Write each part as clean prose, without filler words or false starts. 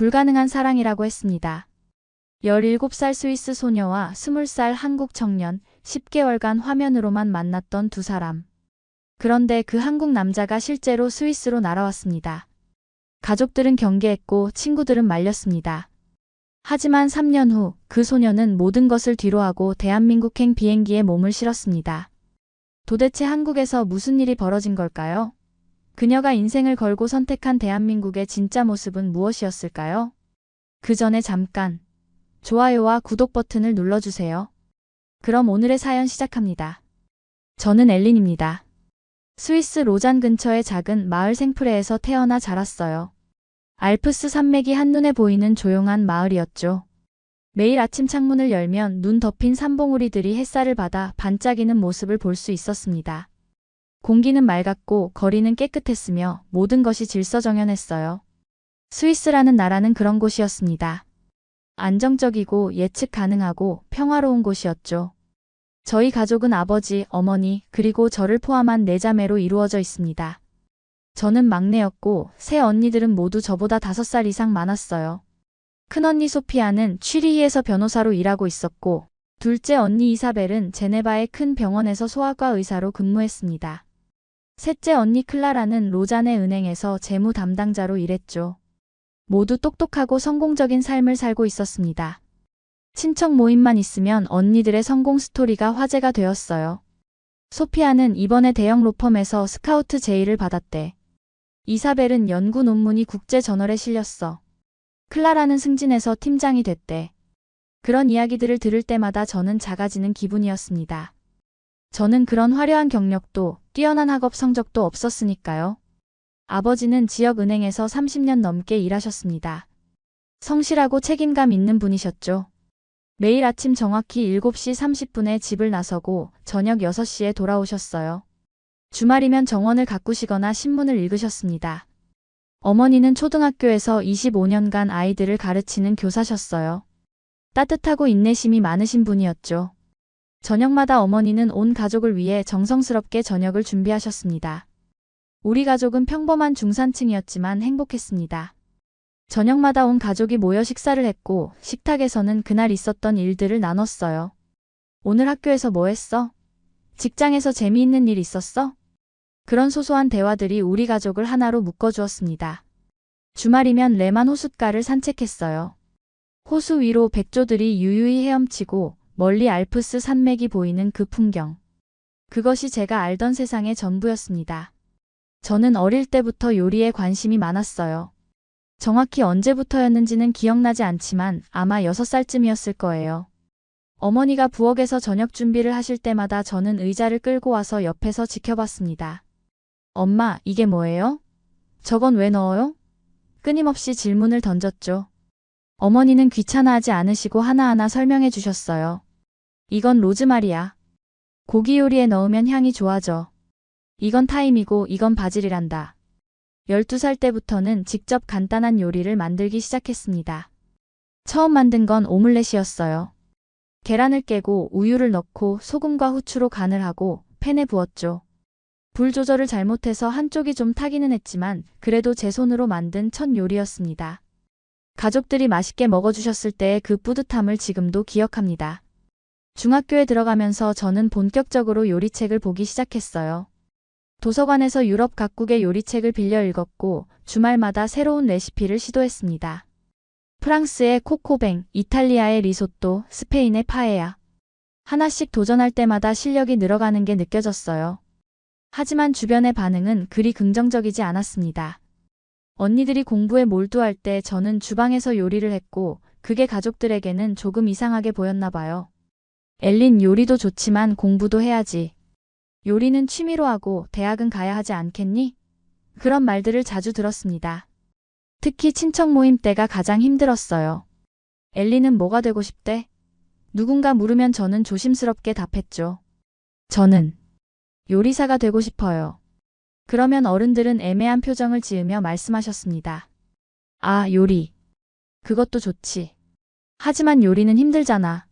불가능한 사랑이라고 했습니다. 17살 스위스 소녀와 20살 한국 청년, 10개월간 화면으로만 만났던 두 사람. 그런데 그 한국 남자가 실제로 스위스로 날아왔습니다. 가족들은 경계했고 친구들은 말렸습니다. 하지만 3년 후 그 소녀는 모든 것을 뒤로하고 대한민국행 비행기에 몸을 실었습니다. 도대체 한국에서 무슨 일이 벌어진 걸까요? 그녀가 인생을 걸고 선택한 대한민국의 진짜 모습은 무엇이었을까요? 그 전에 잠깐 좋아요와 구독 버튼을 눌러주세요. 그럼 오늘의 사연 시작합니다. 저는 엘린입니다. 스위스 로잔 근처의 작은 마을 생프레에서 태어나 자랐어요. 알프스 산맥이 한눈에 보이는 조용한 마을이었죠. 매일 아침 창문을 열면 눈 덮인 산봉우리들이 햇살을 받아 반짝이는 모습을 볼 수 있었습니다. 공기는 맑았고 거리는 깨끗했으며 모든 것이 질서정연했어요. 스위스라는 나라는 그런 곳이었습니다. 안정적이고 예측 가능하고 평화로운 곳이었죠. 저희 가족은 아버지, 어머니, 그리고 저를 포함한 4자매로 이루어져 있습니다. 저는 막내였고 세 언니들은 모두 저보다 5살 이상 많았어요. 큰언니 소피아는 취리히에서 변호사로 일하고 있었고 둘째 언니 이사벨은 제네바의 큰 병원에서 소아과 의사로 근무했습니다. 셋째 언니 클라라는 로잔의 은행에서 재무 담당자로 일했죠. 모두 똑똑하고 성공적인 삶을 살고 있었습니다. 친척 모임만 있으면 언니들의 성공 스토리가 화제가 되었어요. 소피아는 이번에 대형 로펌에서 스카우트 제의를 받았대. 이사벨은 연구 논문이 국제저널에 실렸어. 클라라는 승진해서 팀장이 됐대. 그런 이야기들을 들을 때마다 저는 작아지는 기분이었습니다. 저는 그런 화려한 경력도 뛰어난 학업 성적도 없었으니까요. 아버지는 지역은행에서 30년 넘게 일하셨습니다. 성실하고 책임감 있는 분이셨죠. 매일 아침 정확히 7시 30분에 집을 나서고 저녁 6시에 돌아오셨어요. 주말이면 정원을 가꾸시거나 신문을 읽으셨습니다. 어머니는 초등학교에서 25년간 아이들을 가르치는 교사셨어요. 따뜻하고 인내심이 많으신 분이었죠. 저녁마다 어머니는 온 가족을 위해 정성스럽게 저녁을 준비하셨습니다. 우리 가족은 평범한 중산층이었지만 행복했습니다. 저녁마다 온 가족이 모여 식사를 했고 식탁에서는 그날 있었던 일들을 나눴어요. 오늘 학교에서 뭐 했어? 직장에서 재미있는 일 있었어? 그런 소소한 대화들이 우리 가족을 하나로 묶어주었습니다. 주말이면 레만 호숫가를 산책했어요. 호수 위로 백조들이 유유히 헤엄치고 멀리 알프스 산맥이 보이는 그 풍경. 그것이 제가 알던 세상의 전부였습니다. 저는 어릴 때부터 요리에 관심이 많았어요. 정확히 언제부터였는지는 기억나지 않지만 아마 6살쯤이었을 거예요. 어머니가 부엌에서 저녁 준비를 하실 때마다 저는 의자를 끌고 와서 옆에서 지켜봤습니다. 엄마, 이게 뭐예요? 저건 왜 넣어요? 끊임없이 질문을 던졌죠. 어머니는 귀찮아하지 않으시고 하나하나 설명해 주셨어요. 이건 로즈마리야. 고기 요리에 넣으면 향이 좋아져. 이건 타임이고 이건 바질이란다. 12살 때부터는 직접 간단한 요리를 만들기 시작했습니다. 처음 만든 건 오믈렛이었어요. 계란을 깨고 우유를 넣고 소금과 후추로 간을 하고 팬에 부었죠. 불 조절을 잘못해서 한쪽이 좀 타기는 했지만 그래도 제 손으로 만든 첫 요리였습니다. 가족들이 맛있게 먹어주셨을 때의 그 뿌듯함을 지금도 기억합니다. 중학교에 들어가면서 저는 본격적으로 요리책을 보기 시작했어요. 도서관에서 유럽 각국의 요리책을 빌려 읽었고 주말마다 새로운 레시피를 시도했습니다. 프랑스의 코코뱅, 이탈리아의 리소또, 스페인의 파에야. 하나씩 도전할 때마다 실력이 늘어가는 게 느껴졌어요. 하지만 주변의 반응은 그리 긍정적이지 않았습니다. 언니들이 공부에 몰두할 때 저는 주방에서 요리를 했고 그게 가족들에게는 조금 이상하게 보였나 봐요. 엘린, 요리도 좋지만 공부도 해야지. 요리는 취미로 하고 대학은 가야 하지 않겠니? 그런 말들을 자주 들었습니다. 특히 친척 모임 때가 가장 힘들었어요. 엘리는 뭐가 되고 싶대? 누군가 물으면 저는 조심스럽게 답했죠. 저는 요리사가 되고 싶어요. 그러면 어른들은 애매한 표정을 지으며 말씀하셨습니다. 아, 요리. 그것도 좋지. 하지만 요리는 힘들잖아.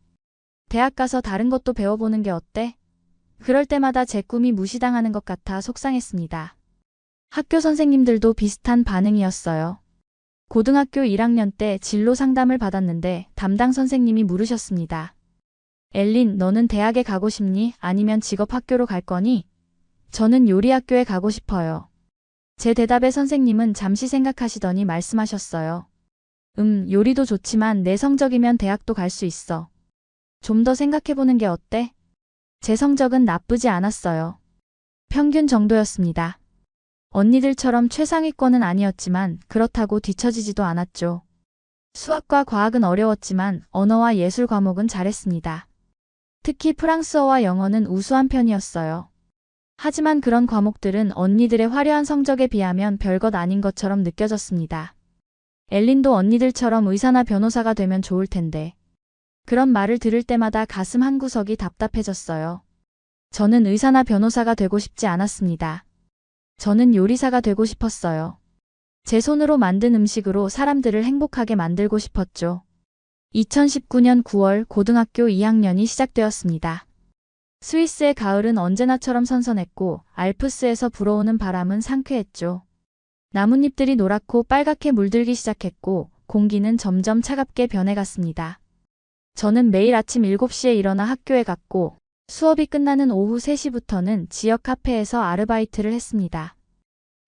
대학 가서 다른 것도 배워보는 게 어때? 그럴 때마다 제 꿈이 무시당하는 것 같아 속상했습니다. 학교 선생님들도 비슷한 반응이었어요. 고등학교 1학년 때 진로 상담을 받았는데 담당 선생님이 물으셨습니다. 엘린, 너는 대학에 가고 싶니? 아니면 직업학교로 갈 거니? 저는 요리학교에 가고 싶어요. 제 대답에 선생님은 잠시 생각하시더니 말씀하셨어요. 요리도 좋지만 내 성적이면 대학도 갈 수 있어. 좀 더 생각해보는 게 어때? 제 성적은 나쁘지 않았어요. 평균 정도였습니다. 언니들처럼 최상위권은 아니었지만 그렇다고 뒤처지지도 않았죠. 수학과 과학은 어려웠지만 언어와 예술 과목은 잘했습니다. 특히 프랑스어와 영어는 우수한 편이었어요. 하지만 그런 과목들은 언니들의 화려한 성적에 비하면 별것 아닌 것처럼 느껴졌습니다. 엘린도 언니들처럼 의사나 변호사가 되면 좋을 텐데. 그런 말을 들을 때마다 가슴 한구석이 답답해졌어요. 저는 의사나 변호사가 되고 싶지 않았습니다. 저는 요리사가 되고 싶었어요. 제 손으로 만든 음식으로 사람들을 행복하게 만들고 싶었죠. 2019년 9월 고등학교 2학년이 시작되었습니다. 스위스의 가을은 언제나처럼 선선했고 알프스에서 불어오는 바람은 상쾌했죠. 나뭇잎들이 노랗고 빨갛게 물들기 시작했고 공기는 점점 차갑게 변해갔습니다. 저는 매일 아침 7시에 일어나 학교에 갔고 수업이 끝나는 오후 3시부터는 지역 카페에서 아르바이트를 했습니다.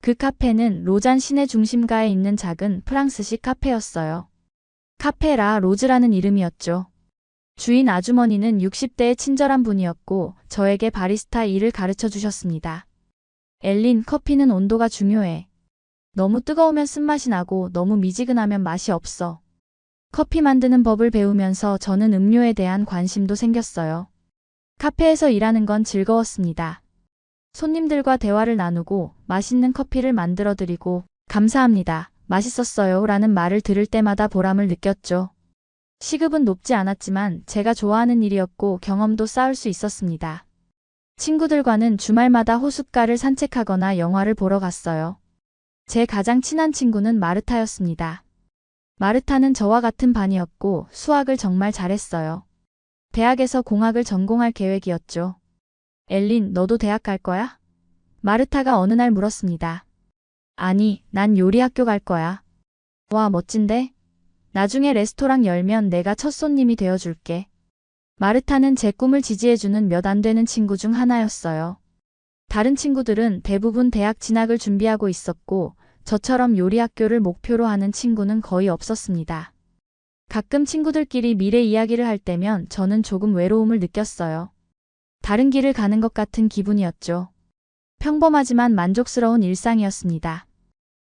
그 카페는 로잔 시내 중심가에 있는 작은 프랑스식 카페였어요. 카페 라 로즈라는 이름이었죠. 주인 아주머니는 60대의 친절한 분이었고 저에게 바리스타 일을 가르쳐 주셨습니다. 엘린, 커피는 온도가 중요해. 너무 뜨거우면 쓴맛이 나고 너무 미지근하면 맛이 없어. 커피 만드는 법을 배우면서 저는 음료에 대한 관심도 생겼어요. 카페에서 일하는 건 즐거웠습니다. 손님들과 대화를 나누고 맛있는 커피를 만들어 드리고 감사합니다. 맛있었어요 라는 말을 들을 때마다 보람을 느꼈죠. 시급은 높지 않았지만 제가 좋아하는 일이었고 경험도 쌓을 수 있었습니다. 친구들과는 주말마다 호숫가를 산책하거나 영화를 보러 갔어요. 제 가장 친한 친구는 마르타였습니다. 마르타는 저와 같은 반이었고 수학을 정말 잘했어요. 대학에서 공학을 전공할 계획이었죠. 엘린, 너도 대학 갈 거야? 마르타가 어느 날 물었습니다. 아니, 난 요리학교 갈 거야. 와, 멋진데? 나중에 레스토랑 열면 내가 첫 손님이 되어줄게. 마르타는 제 꿈을 지지해주는 몇 안 되는 친구 중 하나였어요. 다른 친구들은 대부분 대학 진학을 준비하고 있었고 저처럼 요리학교를 목표로 하는 친구는 거의 없었습니다. 가끔 친구들끼리 미래 이야기를 할 때면 저는 조금 외로움을 느꼈어요. 다른 길을 가는 것 같은 기분이었죠. 평범하지만 만족스러운 일상이었습니다.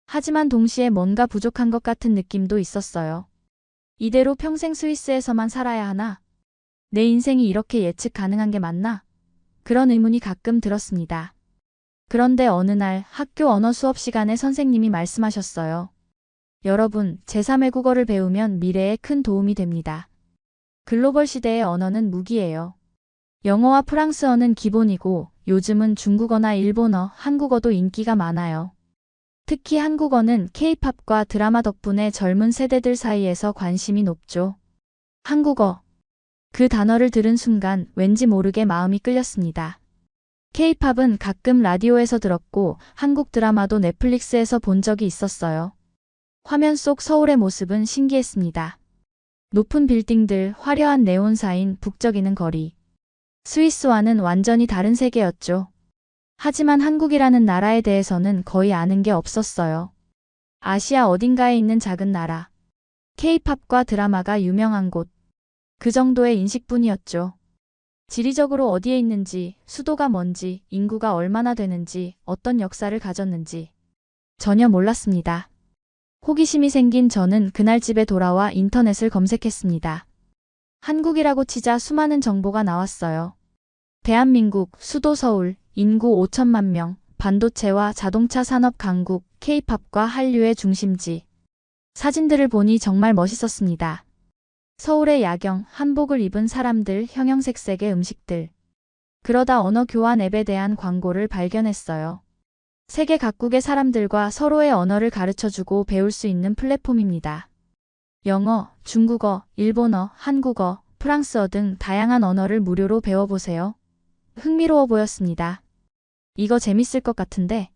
하지만 동시에 뭔가 부족한 것 같은 느낌도 있었어요. 이대로 평생 스위스에서만 살아야 하나? 내 인생이 이렇게 예측 가능한 게 맞나? 그런 의문이 가끔 들었습니다. 그런데 어느 날 학교 언어 수업 시간에 선생님이 말씀하셨어요. 여러분, 제3외국어를 배우면 미래에 큰 도움이 됩니다. 글로벌 시대의 언어는 무기예요. 영어와 프랑스어는 기본이고 요즘은 중국어나 일본어, 한국어도 인기가 많아요. 특히 한국어는 K-팝과 드라마 덕분에 젊은 세대들 사이에서 관심이 높죠. 한국어. 그 단어를 들은 순간 왠지 모르게 마음이 끌렸습니다. K-팝은 가끔 라디오에서 들었고 한국 드라마도 넷플릭스에서 본 적이 있었어요. 화면 속 서울의 모습은 신기했습니다. 높은 빌딩들, 화려한 네온사인, 북적이는 거리. 스위스와는 완전히 다른 세계였죠. 하지만 한국이라는 나라에 대해서는 거의 아는 게 없었어요. 아시아 어딘가에 있는 작은 나라. K-팝과 드라마가 유명한 곳. 그 정도의 인식뿐이었죠. 지리적으로 어디에 있는지, 수도가 뭔지, 인구가 얼마나 되는지, 어떤 역사를 가졌는지 전혀 몰랐습니다. 호기심이 생긴 저는 그날 집에 돌아와 인터넷을 검색했습니다. 한국이라고 치자 수많은 정보가 나왔어요. 대한민국, 수도 서울, 인구 5천만 명, 반도체와 자동차 산업 강국, K-팝과 한류의 중심지. 사진들을 보니 정말 멋있었습니다. 서울의 야경, 한복을 입은 사람들, 형형색색의 음식들. 그러다 언어 교환 앱에 대한 광고를 발견했어요. 세계 각국의 사람들과 서로의 언어를 가르쳐주고 배울 수 있는 플랫폼입니다. 영어, 중국어, 일본어, 한국어, 프랑스어 등 다양한 언어를 무료로 배워보세요. 흥미로워 보였습니다. 이거 재밌을 것 같은데?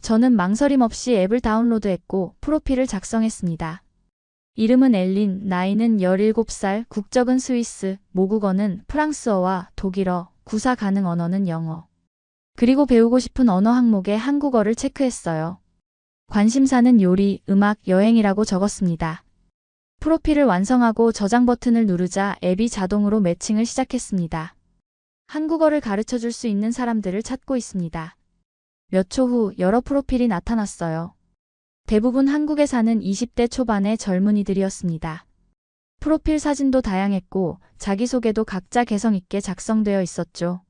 저는 망설임 없이 앱을 다운로드했고 프로필을 작성했습니다. 이름은 엘린, 나이는 17살, 국적은 스위스, 모국어는 프랑스어와 독일어, 구사 가능 언어는 영어. 그리고 배우고 싶은 언어 항목에 한국어를 체크했어요. 관심사는 요리, 음악, 여행이라고 적었습니다. 프로필을 완성하고 저장 버튼을 누르자 앱이 자동으로 매칭을 시작했습니다. 한국어를 가르쳐 줄 수 있는 사람들을 찾고 있습니다. 몇 초 후 여러 프로필이 나타났어요. 대부분 한국에 사는 20대 초반의 젊은이들이었습니다. 프로필 사진도 다양했고 자기소개도 각자 개성 있게 작성되어 있었죠.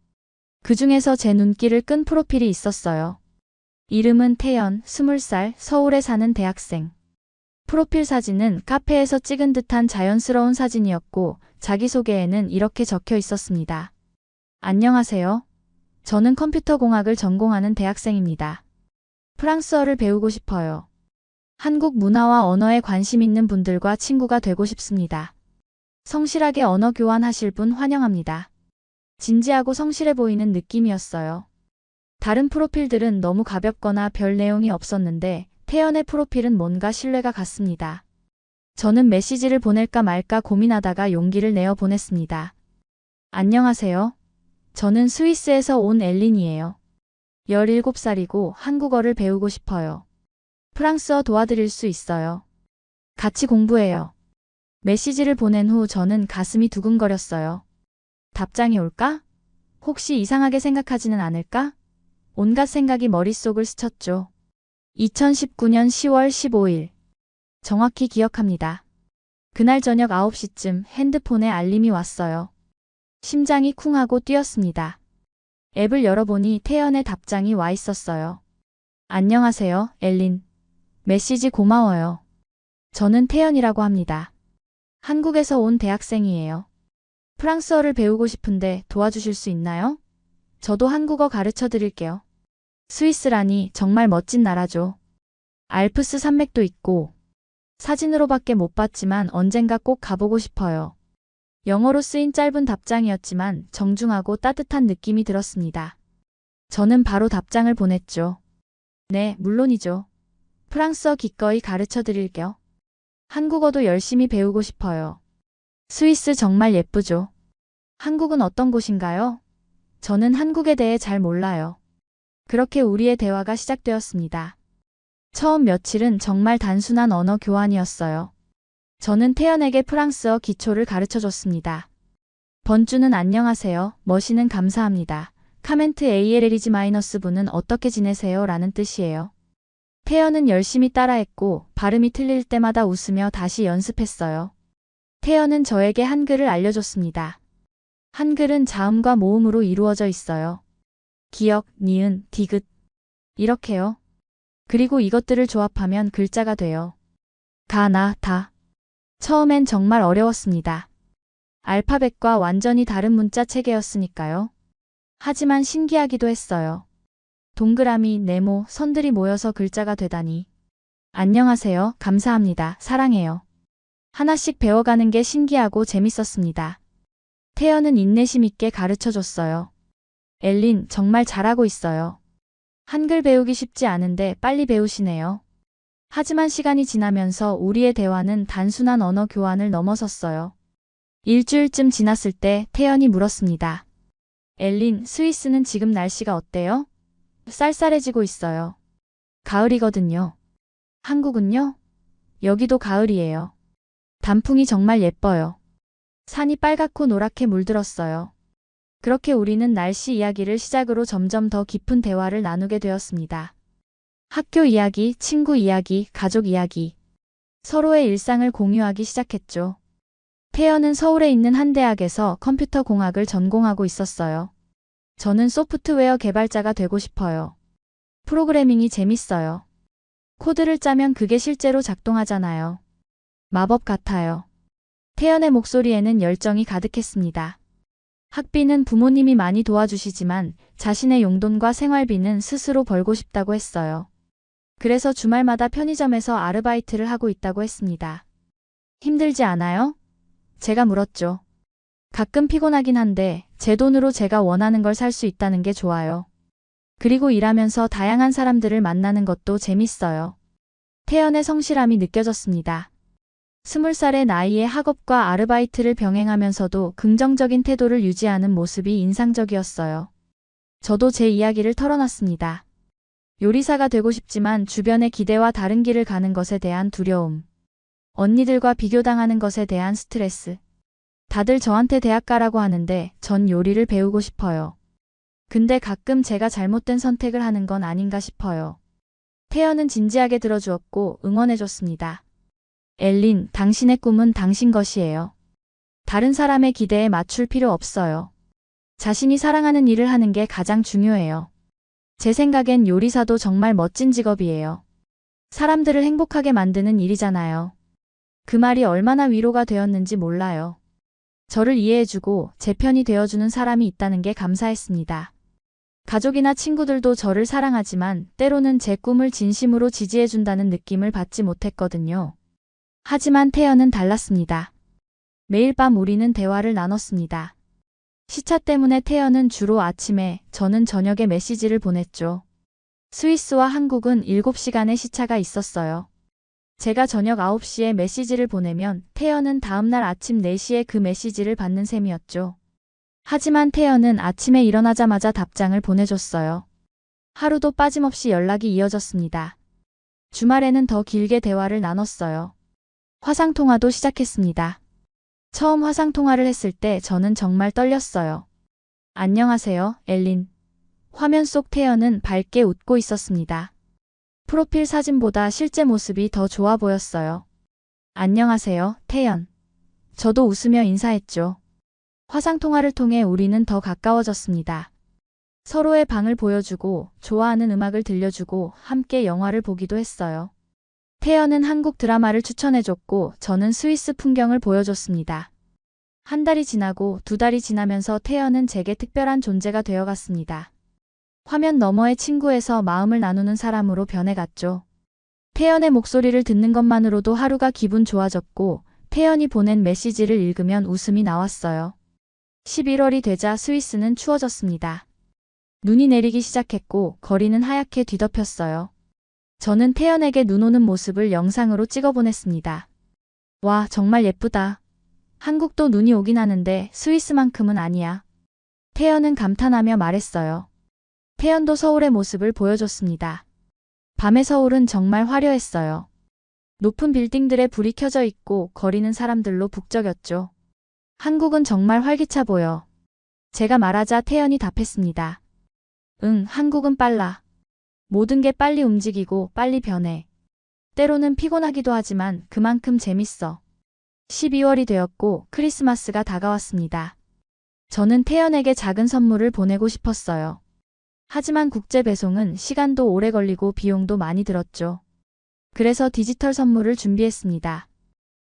그 중에서 제 눈길을 끈 프로필이 있었어요. 이름은 태연, 20살, 서울에 사는 대학생. 프로필 사진은 카페에서 찍은 듯한 자연스러운 사진이었고 자기소개에는 이렇게 적혀 있었습니다. 안녕하세요. 저는 컴퓨터공학을 전공하는 대학생입니다. 프랑스어를 배우고 싶어요. 한국 문화와 언어에 관심 있는 분들과 친구가 되고 싶습니다. 성실하게 언어 교환하실 분 환영합니다. 진지하고 성실해 보이는 느낌이었어요. 다른 프로필들은 너무 가볍거나 별 내용이 없었는데 태연의 프로필은 뭔가 신뢰가 갔습니다. 저는 메시지를 보낼까 말까 고민하다가 용기를 내어 보냈습니다. 안녕하세요. 저는 스위스에서 온 엘린이에요. 17살이고 한국어를 배우고 싶어요. 프랑스어 도와드릴 수 있어요. 같이 공부해요. 메시지를 보낸 후 저는 가슴이 두근거렸어요. 답장이 올까? 혹시 이상하게 생각하지는 않을까? 온갖 생각이 머릿속을 스쳤죠. 2019년 10월 15일. 정확히 기억합니다. 그날 저녁 9시쯤 핸드폰에 알림이 왔어요. 심장이 쿵하고 뛰었습니다. 앱을 열어보니 태연의 답장이 와 있었어요. 안녕하세요, 엘린. 메시지 고마워요. 저는 태연이라고 합니다. 한국에서 온 대학생이에요. 프랑스어를 배우고 싶은데 도와주실 수 있나요? 저도 한국어 가르쳐 드릴게요. 스위스라니 정말 멋진 나라죠. 알프스 산맥도 있고 사진으로밖에 못 봤지만 언젠가 꼭 가보고 싶어요. 영어로 쓰인 짧은 답장이었지만 정중하고 따뜻한 느낌이 들었습니다. 저는 바로 답장을 보냈죠. 네, 물론이죠. 프랑스어 기꺼이 가르쳐 드릴게요. 한국어도 열심히 배우고 싶어요. 스위스 정말 예쁘죠. 한국은 어떤 곳인가요? 저는 한국에 대해 잘 몰라요. 그렇게 우리의 대화가 시작되었습니다. 처음 며칠은 정말 단순한 언어 교환이었어요. 저는 태연에게 프랑스어 기초를 가르쳐줬습니다. 번주는 안녕하세요, 머시는 감사합니다. 카멘트 ALL이지 마이너스 분은 어떻게 지내세요? 라는 뜻이에요. 태연은 열심히 따라했고 발음이 틀릴 때마다 웃으며 다시 연습했어요. 태연은 저에게 한글을 알려줬습니다. 한글은 자음과 모음으로 이루어져 있어요. 기역, 니은, 디귿. 이렇게요. 그리고 이것들을 조합하면 글자가 돼요. 가, 나, 다. 처음엔 정말 어려웠습니다. 알파벳과 완전히 다른 문자 체계였으니까요. 하지만 신기하기도 했어요. 동그라미, 네모, 선들이 모여서 글자가 되다니. 안녕하세요, 감사합니다, 사랑해요. 하나씩 배워가는 게 신기하고 재밌었습니다. 태연은 인내심 있게 가르쳐줬어요. 엘린, 정말 잘하고 있어요. 한글 배우기 쉽지 않은데 빨리 배우시네요. 하지만 시간이 지나면서 우리의 대화는 단순한 언어 교환을 넘어섰어요. 일주일쯤 지났을 때 태연이 물었습니다. 엘린, 스위스는 지금 날씨가 어때요? 쌀쌀해지고 있어요. 가을이거든요. 한국은요? 여기도 가을이에요. 단풍이 정말 예뻐요. 산이 빨갛고 노랗게 물들었어요. 그렇게 우리는 날씨 이야기를 시작으로 점점 더 깊은 대화를 나누게 되었습니다. 학교 이야기, 친구 이야기, 가족 이야기. 서로의 일상을 공유하기 시작했죠. 태연은 서울에 있는 한 대학에서 컴퓨터 공학을 전공하고 있었어요. 저는 소프트웨어 개발자가 되고 싶어요. 프로그래밍이 재밌어요. 코드를 짜면 그게 실제로 작동하잖아요. 마법 같아요. 태연의 목소리에는 열정이 가득했습니다. 학비는 부모님이 많이 도와주시지만 자신의 용돈과 생활비는 스스로 벌고 싶다고 했어요. 그래서 주말마다 편의점에서 아르바이트를 하고 있다고 했습니다. 힘들지 않아요? 제가 물었죠. 가끔 피곤하긴 한데 제 돈으로 제가 원하는 걸 살 수 있다는 게 좋아요. 그리고 일하면서 다양한 사람들을 만나는 것도 재밌어요. 태연의 성실함이 느껴졌습니다. 20살의 나이에 학업과 아르바이트를 병행하면서도 긍정적인 태도를 유지하는 모습이 인상적이었어요. 저도 제 이야기를 털어놨습니다. 요리사가 되고 싶지만 주변의 기대와 다른 길을 가는 것에 대한 두려움. 언니들과 비교당하는 것에 대한 스트레스. 다들 저한테 대학 가라고 하는데 전 요리를 배우고 싶어요. 근데 가끔 제가 잘못된 선택을 하는 건 아닌가 싶어요. 태연은 진지하게 들어주었고 응원해줬습니다. 엘린, 당신의 꿈은 당신 것이에요. 다른 사람의 기대에 맞출 필요 없어요. 자신이 사랑하는 일을 하는 게 가장 중요해요. 제 생각엔 요리사도 정말 멋진 직업이에요. 사람들을 행복하게 만드는 일이잖아요. 그 말이 얼마나 위로가 되었는지 몰라요. 저를 이해해주고 제 편이 되어주는 사람이 있다는 게 감사했습니다. 가족이나 친구들도 저를 사랑하지만 때로는 제 꿈을 진심으로 지지해준다는 느낌을 받지 못했거든요. 하지만 태연은 달랐습니다. 매일 밤 우리는 대화를 나눴습니다. 시차 때문에 태연은 주로 아침에, 저는 저녁에 메시지를 보냈죠. 스위스와 한국은 7시간의 시차가 있었어요. 제가 저녁 9시에 메시지를 보내면 태연은 다음날 아침 4시에 그 메시지를 받는 셈이었죠. 하지만 태연은 아침에 일어나자마자 답장을 보내줬어요. 하루도 빠짐없이 연락이 이어졌습니다. 주말에는 더 길게 대화를 나눴어요. 화상통화도 시작했습니다. 처음 화상통화를 했을 때 저는 정말 떨렸어요. 안녕하세요, 엘린. 화면 속 태연은 밝게 웃고 있었습니다. 프로필 사진보다 실제 모습이 더 좋아 보였어요. 안녕하세요, 태연. 저도 웃으며 인사했죠. 화상통화를 통해 우리는 더 가까워졌습니다. 서로의 방을 보여주고 좋아하는 음악을 들려주고 함께 영화를 보기도 했어요. 태연은 한국 드라마를 추천해줬고 저는 스위스 풍경을 보여줬습니다. 한 달이 지나고 2달이 지나면서 태연은 제게 특별한 존재가 되어갔습니다. 화면 너머의 친구에서 마음을 나누는 사람으로 변해갔죠. 태연의 목소리를 듣는 것만으로도 하루가 기분 좋아졌고 태연이 보낸 메시지를 읽으면 웃음이 나왔어요. 11월이 되자 스위스는 추워졌습니다. 눈이 내리기 시작했고 거리는 하얗게 뒤덮였어요. 저는 태연에게 눈 오는 모습을 영상으로 찍어 보냈습니다. 와, 정말 예쁘다. 한국도 눈이 오긴 하는데 스위스만큼은 아니야. 태연은 감탄하며 말했어요. 태연도 서울의 모습을 보여줬습니다. 밤의 서울은 정말 화려했어요. 높은 빌딩들에 불이 켜져 있고 거리는 사람들로 북적였죠. 한국은 정말 활기차 보여. 제가 말하자 태연이 답했습니다. 응, 한국은 빨라. 모든 게 빨리 움직이고 빨리 변해. 때로는 피곤하기도 하지만 그만큼 재밌어. 12월이 되었고 크리스마스가 다가왔습니다. 저는 태연에게 작은 선물을 보내고 싶었어요. 하지만 국제 배송은 시간도 오래 걸리고 비용도 많이 들었죠. 그래서 디지털 선물을 준비했습니다.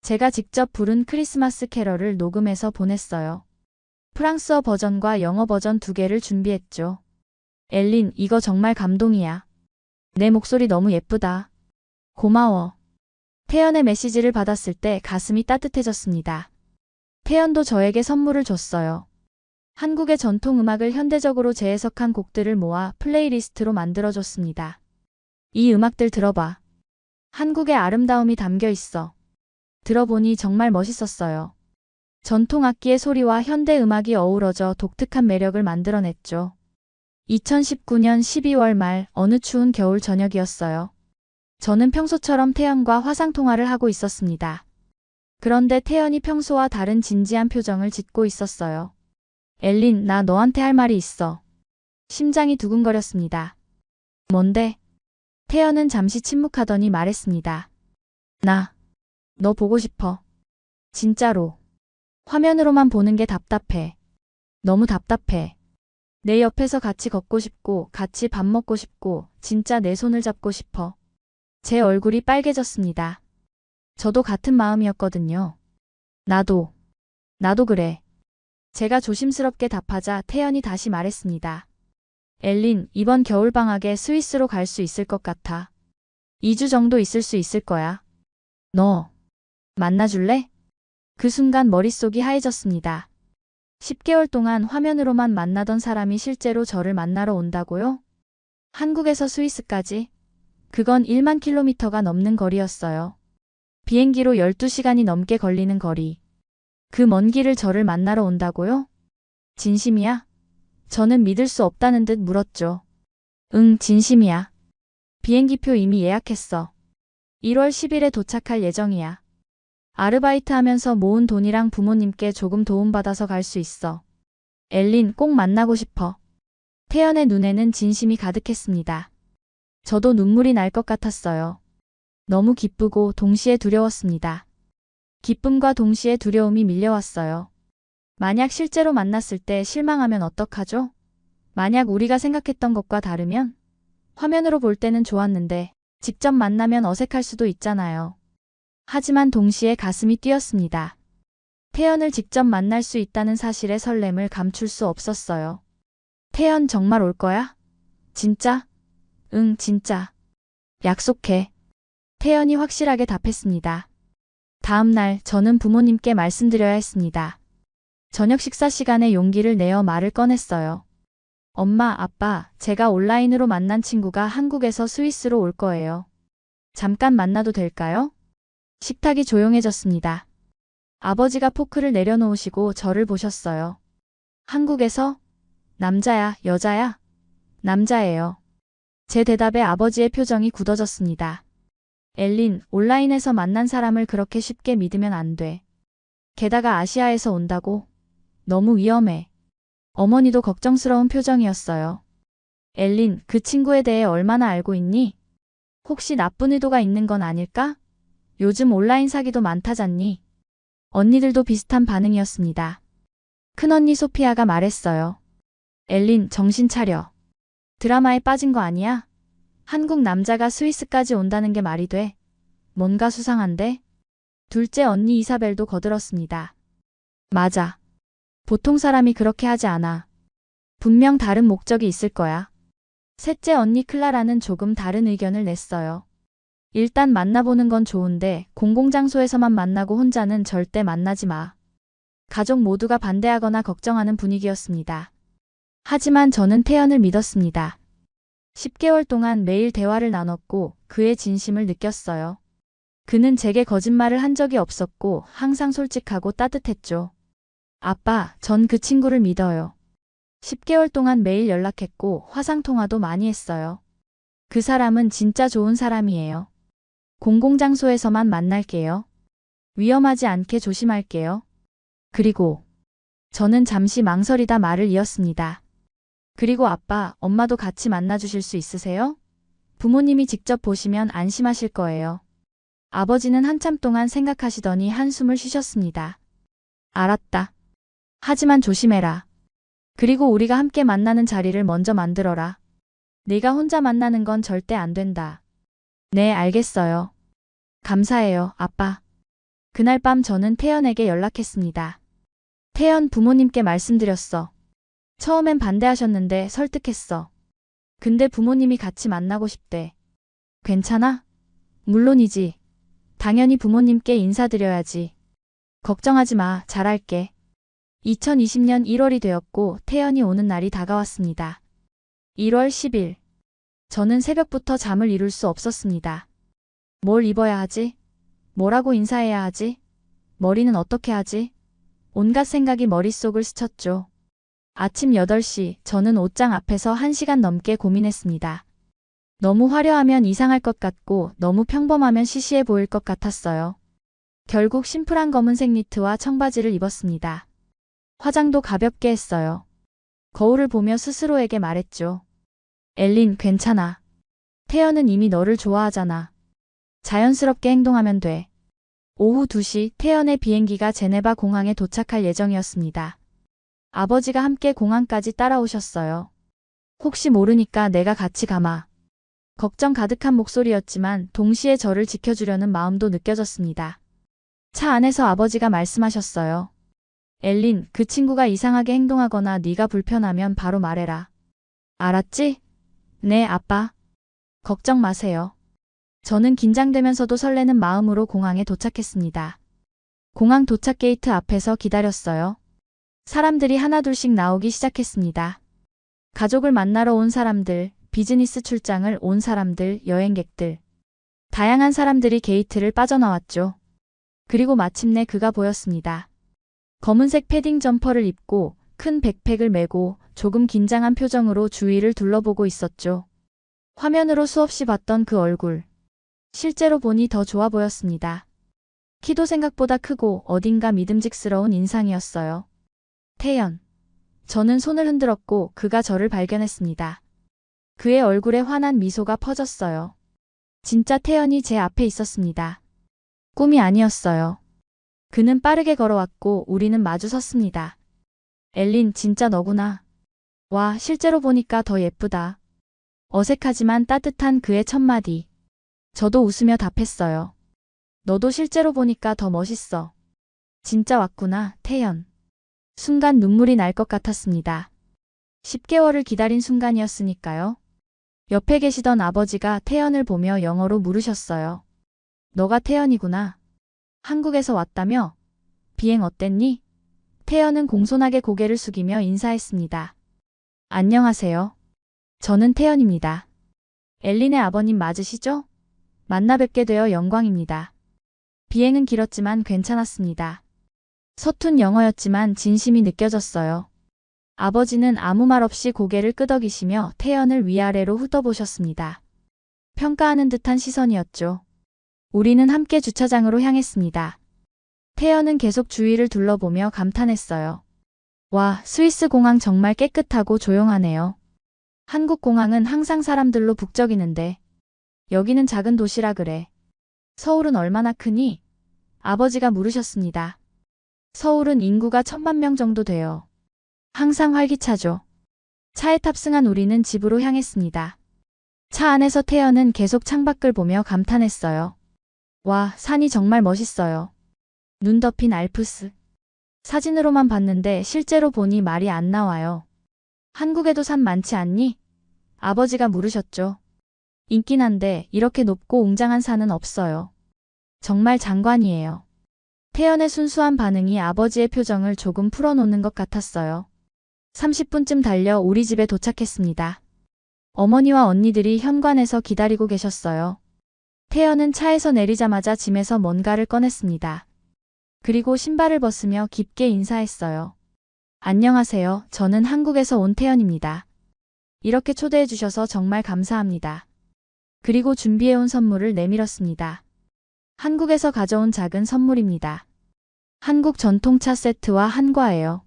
제가 직접 부른 크리스마스 캐럴을 녹음해서 보냈어요. 프랑스어 버전과 영어 버전 2개를 준비했죠. 엘린, 이거 정말 감동이야. 내 목소리 너무 예쁘다. 고마워. 태연의 메시지를 받았을 때 가슴이 따뜻해졌습니다. 태연도 저에게 선물을 줬어요. 한국의 전통 음악을 현대적으로 재해석한 곡들을 모아 플레이리스트로 만들어줬습니다. 이 음악들 들어봐. 한국의 아름다움이 담겨 있어. 들어보니 정말 멋있었어요. 전통 악기의 소리와 현대 음악이 어우러져 독특한 매력을 만들어냈죠. 2019년 12월 말 어느 추운 겨울 저녁이었어요. 저는 평소처럼 태연과 화상통화를 하고 있었습니다. 그런데 태연이 평소와 다른 진지한 표정을 짓고 있었어요. 엘린, 나 너한테 할 말이 있어. 심장이 두근거렸습니다. 뭔데? 태연은 잠시 침묵하더니 말했습니다. 너 보고 싶어. 진짜로. 화면으로만 보는 게 답답해. 너무 답답해. 내 옆에서 같이 걷고 싶고 같이 밥 먹고 싶고 진짜 내 손을 잡고 싶어. 제 얼굴이 빨개졌습니다. 저도 같은 마음이었거든요. 나도 그래. 제가 조심스럽게 답하자 태연이 다시 말했습니다. 엘린, 이번 겨울방학에 스위스로 갈 수 있을 것 같아. 2주 정도 있을 수 있을 거야. 너 만나줄래? 그 순간 머릿속이 하얘졌습니다. 10개월 동안 화면으로만 만나던 사람이 실제로 저를 만나러 온다고요? 한국에서 스위스까지? 그건 1만 킬로미터가 넘는 거리였어요. 비행기로 12시간이 넘게 걸리는 거리. 그 먼 길을 저를 만나러 온다고요? 진심이야? 저는 믿을 수 없다는 듯 물었죠. 응, 진심이야. 비행기표 이미 예약했어. 1월 10일에 도착할 예정이야. 아르바이트 하면서 모은 돈이랑 부모님께 조금 도움받아서 갈 수 있어. 엘린, 꼭 만나고 싶어. 태연의 눈에는 진심이 가득했습니다. 저도 눈물이 날 것 같았어요. 너무 기쁘고 동시에 두려웠습니다. 기쁨과 동시에 두려움이 밀려왔어요. 만약 실제로 만났을 때 실망하면 어떡하죠? 만약 우리가 생각했던 것과 다르면? 화면으로 볼 때는 좋았는데 직접 만나면 어색할 수도 있잖아요. 하지만 동시에 가슴이 뛰었습니다. 태연을 직접 만날 수 있다는 사실의 설렘을 감출 수 없었어요. 태연 정말 올 거야? 진짜? 응, 진짜. 약속해. 태연이 확실하게 답했습니다. 다음 날 저는 부모님께 말씀드려야 했습니다. 저녁 식사 시간에 용기를 내어 말을 꺼냈어요. 엄마, 아빠, 제가 온라인으로 만난 친구가 한국에서 스위스로 올 거예요. 잠깐 만나도 될까요? 식탁이 조용해졌습니다. 아버지가 포크를 내려놓으시고 저를 보셨어요. 한국에서? 남자야, 여자야? 남자예요. 제 대답에 아버지의 표정이 굳어졌습니다. 엘린, 온라인에서 만난 사람을 그렇게 쉽게 믿으면 안 돼. 게다가 아시아에서 온다고? 너무 위험해. 어머니도 걱정스러운 표정이었어요. 엘린, 그 친구에 대해 얼마나 알고 있니? 혹시 나쁜 의도가 있는 건 아닐까? 요즘 온라인 사기도 많다잖니? 언니들도 비슷한 반응이었습니다. 큰언니 소피아가 말했어요. 엘린, 정신 차려. 드라마에 빠진 거 아니야? 한국 남자가 스위스까지 온다는 게 말이 돼? 뭔가 수상한데? 둘째 언니 이사벨도 거들었습니다. 맞아. 보통 사람이 그렇게 하지 않아. 분명 다른 목적이 있을 거야. 셋째 언니 클라라는 조금 다른 의견을 냈어요. 일단 만나보는 건 좋은데 공공장소에서만 만나고 혼자는 절대 만나지 마. 가족 모두가 반대하거나 걱정하는 분위기였습니다. 하지만 저는 태연을 믿었습니다. 10개월 동안 매일 대화를 나눴고 그의 진심을 느꼈어요. 그는 제게 거짓말을 한 적이 없었고 항상 솔직하고 따뜻했죠. 아빠, 전 그 친구를 믿어요. 10개월 동안 매일 연락했고 화상통화도 많이 했어요. 그 사람은 진짜 좋은 사람이에요. 공공장소에서만 만날게요. 위험하지 않게 조심할게요. 그리고 저는 잠시 망설이다 말을 이었습니다. 그리고 아빠, 엄마도 같이 만나주실 수 있으세요? 부모님이 직접 보시면 안심하실 거예요. 아버지는 한참 동안 생각하시더니 한숨을 쉬셨습니다. 알았다. 하지만 조심해라. 그리고 우리가 함께 만나는 자리를 먼저 만들어라. 네가 혼자 만나는 건 절대 안 된다. 네, 알겠어요. 감사해요, 아빠. 그날 밤 저는 태연에게 연락했습니다. 태연, 부모님께 말씀드렸어. 처음엔 반대하셨는데 설득했어. 근데 부모님이 같이 만나고 싶대. 괜찮아? 물론이지. 당연히 부모님께 인사드려야지. 걱정하지 마, 잘할게. 2020년 1월이 되었고 태연이 오는 날이 다가왔습니다. 1월 10일. 저는 새벽부터 잠을 이룰 수 없었습니다. 뭘 입어야 하지? 뭐라고 인사해야 하지? 머리는 어떻게 하지? 온갖 생각이 머릿속을 스쳤죠. 아침 8시, 저는 옷장 앞에서 1시간 넘게 고민했습니다. 너무 화려하면 이상할 것 같고 너무 평범하면 시시해 보일 것 같았어요. 결국 심플한 검은색 니트와 청바지를 입었습니다. 화장도 가볍게 했어요. 거울을 보며 스스로에게 말했죠. 엘린, 괜찮아. 태연은 이미 너를 좋아하잖아. 자연스럽게 행동하면 돼. 오후 2시 태연의 비행기가 제네바 공항에 도착할 예정이었습니다. 아버지가 함께 공항까지 따라오셨어요. 혹시 모르니까 내가 같이 가마. 걱정 가득한 목소리였지만 동시에 저를 지켜주려는 마음도 느껴졌습니다. 차 안에서 아버지가 말씀하셨어요. 엘린, 그 친구가 이상하게 행동하거나 네가 불편하면 바로 말해라. 알았지? 네, 아빠. 걱정 마세요. 저는 긴장되면서도 설레는 마음으로 공항에 도착했습니다. 공항 도착 게이트 앞에서 기다렸어요. 사람들이 하나둘씩 나오기 시작했습니다. 가족을 만나러 온 사람들, 비즈니스 출장을 온 사람들, 여행객들. 다양한 사람들이 게이트를 빠져나왔죠. 그리고 마침내 그가 보였습니다. 검은색 패딩 점퍼를 입고 큰 백팩을 메고 조금 긴장한 표정으로 주위를 둘러보고 있었죠. 화면으로 수없이 봤던 그 얼굴. 실제로 보니 더 좋아 보였습니다. 키도 생각보다 크고 어딘가 믿음직스러운 인상이었어요. 태연. 저는 손을 흔들었고 그가 저를 발견했습니다. 그의 얼굴에 환한 미소가 퍼졌어요. 진짜 태연이 제 앞에 있었습니다. 꿈이 아니었어요. 그는 빠르게 걸어왔고 우리는 마주 섰습니다. 엘린, 진짜 너구나. 와, 실제로 보니까 더 예쁘다. 어색하지만 따뜻한 그의 첫마디. 저도 웃으며 답했어요. 너도 실제로 보니까 더 멋있어. 진짜 왔구나, 태연. 순간 눈물이 날 것 같았습니다. 10개월을 기다린 순간이었으니까요. 옆에 계시던 아버지가 태연을 보며 영어로 물으셨어요. 너가 태연이구나. 한국에서 왔다며? 비행 어땠니? 태연은 공손하게 고개를 숙이며 인사했습니다. 안녕하세요. 저는 태연입니다. 엘린의 아버님 맞으시죠? 만나 뵙게 되어 영광입니다. 비행은 길었지만 괜찮았습니다. 서툰 영어였지만 진심이 느껴졌어요. 아버지는 아무 말 없이 고개를 끄덕이시며 태연을 위아래로 훑어보셨습니다. 평가하는 듯한 시선이었죠. 우리는 함께 주차장으로 향했습니다. 태연은 계속 주위를 둘러보며 감탄했어요. 와, 스위스 공항 정말 깨끗하고 조용하네요. 한국 공항은 항상 사람들로 북적이는데 여기는 작은 도시라 그래. 서울은 얼마나 크니? 아버지가 물으셨습니다. 서울은 인구가 1000만 명 정도 돼요. 항상 활기차죠. 차에 탑승한 우리는 집으로 향했습니다. 차 안에서 태연은 계속 창밖을 보며 감탄했어요. 와, 산이 정말 멋있어요. 눈 덮인 알프스. 사진으로만 봤는데 실제로 보니 말이 안 나와요. 한국에도 산 많지 않니? 아버지가 물으셨죠. 있긴 한데 이렇게 높고 웅장한 산은 없어요. 정말 장관이에요. 태연의 순수한 반응이 아버지의 표정을 조금 풀어놓는 것 같았어요. 30분쯤 달려 우리 집에 도착했습니다. 어머니와 언니들이 현관에서 기다리고 계셨어요. 태연은 차에서 내리자마자 짐에서 뭔가를 꺼냈습니다. 그리고 신발을 벗으며 깊게 인사했어요. 안녕하세요. 저는 한국에서 온 태연입니다. 이렇게 초대해 주셔서 정말 감사합니다. 그리고 준비해온 선물을 내밀었습니다. 한국에서 가져온 작은 선물입니다. 한국 전통차 세트와 한과예요.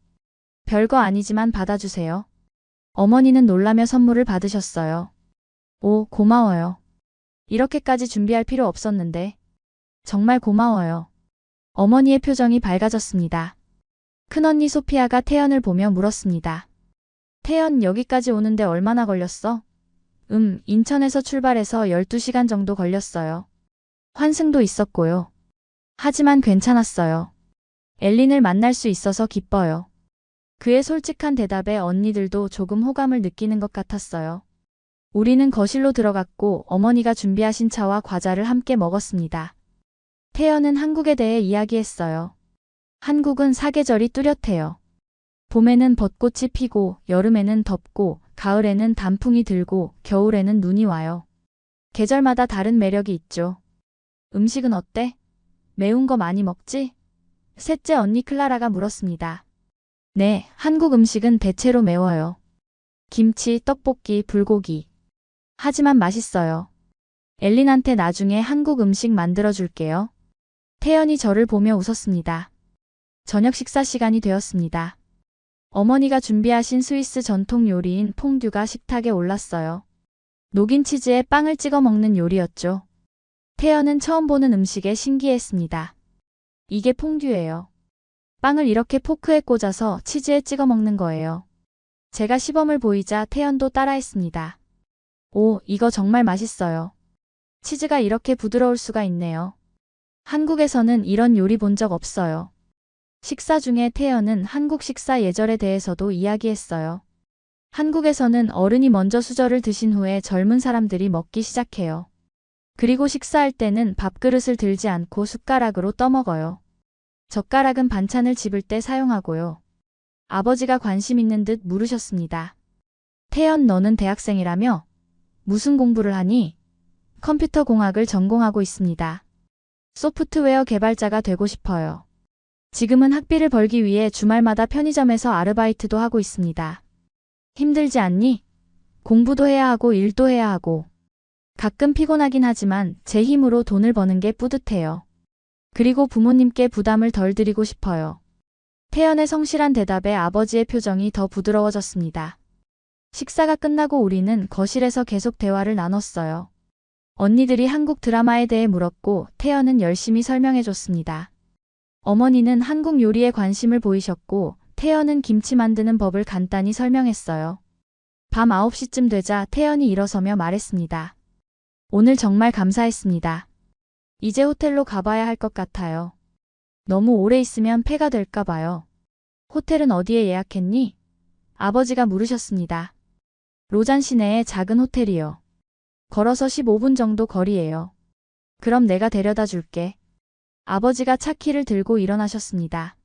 별거 아니지만 받아주세요. 어머니는 놀라며 선물을 받으셨어요. 오, 고마워요. 이렇게까지 준비할 필요 없었는데. 정말 고마워요. 어머니의 표정이 밝아졌습니다. 큰언니 소피아가 태연을 보며 물었습니다. 태연, 여기까지 오는데 얼마나 걸렸어? 인천에서 출발해서 12시간 정도 걸렸어요. 환승도 있었고요. 하지만 괜찮았어요. 엘린을 만날 수 있어서 기뻐요. 그의 솔직한 대답에 언니들도 조금 호감을 느끼는 것 같았어요. 우리는 거실로 들어갔고 어머니가 준비하신 차와 과자를 함께 먹었습니다. 태연은 한국에 대해 이야기했어요. 한국은 사계절이 뚜렷해요. 봄에는 벚꽃이 피고 여름에는 덥고 가을에는 단풍이 들고 겨울에는 눈이 와요. 계절마다 다른 매력이 있죠. 음식은 어때? 매운 거 많이 먹지? 셋째 언니 클라라가 물었습니다. 네, 한국 음식은 대체로 매워요. 김치, 떡볶이, 불고기. 하지만 맛있어요. 엘린한테 나중에 한국 음식 만들어줄게요. 태연이 저를 보며 웃었습니다. 저녁 식사 시간이 되었습니다. 어머니가 준비하신 스위스 전통 요리인 퐁듀가 식탁에 올랐어요. 녹인 치즈에 빵을 찍어 먹는 요리였죠. 태연은 처음 보는 음식에 신기했습니다. 이게 퐁듀예요. 빵을 이렇게 포크에 꽂아서 치즈에 찍어 먹는 거예요. 제가 시범을 보이자 태연도 따라했습니다. 오, 이거 정말 맛있어요. 치즈가 이렇게 부드러울 수가 있네요. 한국에서는 이런 요리 본 적 없어요. 식사 중에 태연은 한국 식사 예절에 대해서도 이야기했어요. 한국에서는 어른이 먼저 수저를 드신 후에 젊은 사람들이 먹기 시작해요. 그리고 식사할 때는 밥그릇을 들지 않고 숟가락으로 떠먹어요. 젓가락은 반찬을 집을 때 사용하고요. 아버지가 관심 있는 듯 물으셨습니다. 태연, 너는 대학생이라며? 무슨 공부를 하니? 컴퓨터 공학을 전공하고 있습니다. 소프트웨어 개발자가 되고 싶어요. 지금은 학비를 벌기 위해 주말마다 편의점에서 아르바이트도 하고 있습니다. 힘들지 않니? 공부도 해야 하고 일도 해야 하고. 가끔 피곤하긴 하지만 제 힘으로 돈을 버는 게 뿌듯해요. 그리고 부모님께 부담을 덜 드리고 싶어요. 태연의 성실한 대답에 아버지의 표정이 더 부드러워졌습니다. 식사가 끝나고 우리는 거실에서 계속 대화를 나눴어요. 언니들이 한국 드라마에 대해 물었고 태연은 열심히 설명해줬습니다. 어머니는 한국 요리에 관심을 보이셨고 태연은 김치 만드는 법을 간단히 설명했어요. 밤 9시쯤 되자 태연이 일어서며 말했습니다. 오늘 정말 감사했습니다. 이제 호텔로 가봐야 할 것 같아요. 너무 오래 있으면 폐가 될까 봐요. 호텔은 어디에 예약했니? 아버지가 물으셨습니다. 로잔 시내의 작은 호텔이요. 걸어서 15분 정도 거리예요. 그럼 내가 데려다 줄게. 아버지가 차키를 들고 일어나셨습니다.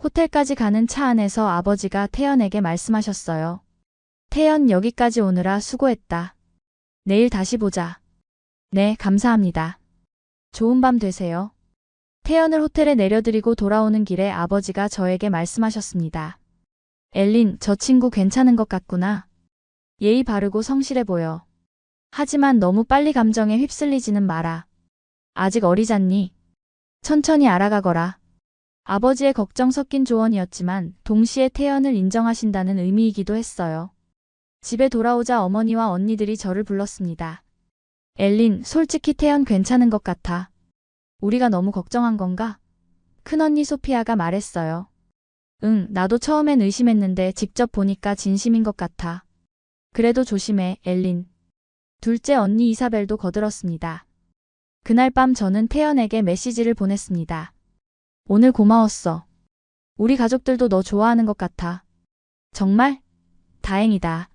호텔까지 가는 차 안에서 아버지가 태연에게 말씀하셨어요. 태연, 여기까지 오느라 수고했다. 내일 다시 보자. 네, 감사합니다. 좋은 밤 되세요. 태연을 호텔에 내려드리고 돌아오는 길에 아버지가 저에게 말씀하셨습니다. 엘린, 저 친구 괜찮은 것 같구나. 예의 바르고 성실해 보여. 하지만 너무 빨리 감정에 휩쓸리지는 마라. 아직 어리잖니. 천천히 알아가거라. 아버지의 걱정 섞인 조언이었지만 동시에 태연을 인정하신다는 의미이기도 했어요. 집에 돌아오자 어머니와 언니들이 저를 불렀습니다. 엘린, 솔직히 태연 괜찮은 것 같아. 우리가 너무 걱정한 건가? 큰언니 소피아가 말했어요. 응, 나도 처음엔 의심했는데 직접 보니까 진심인 것 같아. 그래도 조심해, 엘린. 둘째 언니 이사벨도 거들었습니다. 그날 밤 저는 태연에게 메시지를 보냈습니다. 오늘 고마웠어. 우리 가족들도 너 좋아하는 것 같아. 정말? 다행이다.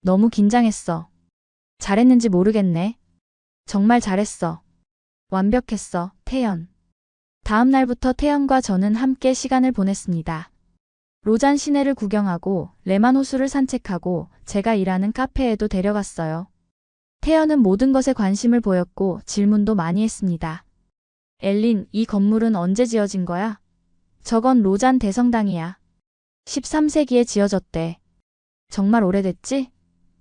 너무 긴장했어. 잘했는지 모르겠네. 정말 잘했어. 완벽했어, 태연. 다음 날부터 태연과 저는 함께 시간을 보냈습니다. 로잔 시내를 구경하고 레만 호수를 산책하고 제가 일하는 카페에도 데려갔어요. 태연은 모든 것에 관심을 보였고 질문도 많이 했습니다. 엘린, 이 건물은 언제 지어진 거야? 저건 로잔 대성당이야. 13세기에 지어졌대. 정말 오래됐지?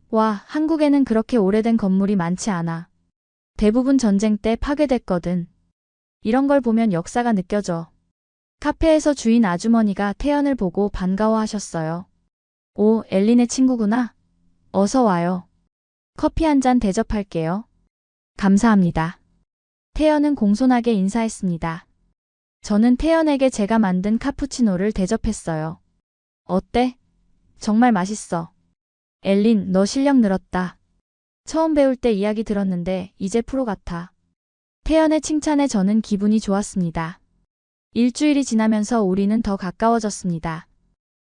와, 한국에는 그렇게 오래된 건물이 많지 않아. 대부분 전쟁 때 파괴됐거든. 이런 걸 보면 역사가 느껴져. 카페에서 주인 아주머니가 태연을 보고 반가워하셨어요. 오, 엘린의 친구구나. 어서 와요. 커피 한 잔 대접할게요. 감사합니다. 태연은 공손하게 인사했습니다. 저는 태연에게 제가 만든 카푸치노를 대접했어요. 어때? 정말 맛있어. 엘린, 너 실력 늘었다. 처음 배울 때 이야기 들었는데 이제 프로 같아. 태연의 칭찬에 저는 기분이 좋았습니다. 일주일이 지나면서 우리는 더 가까워졌습니다.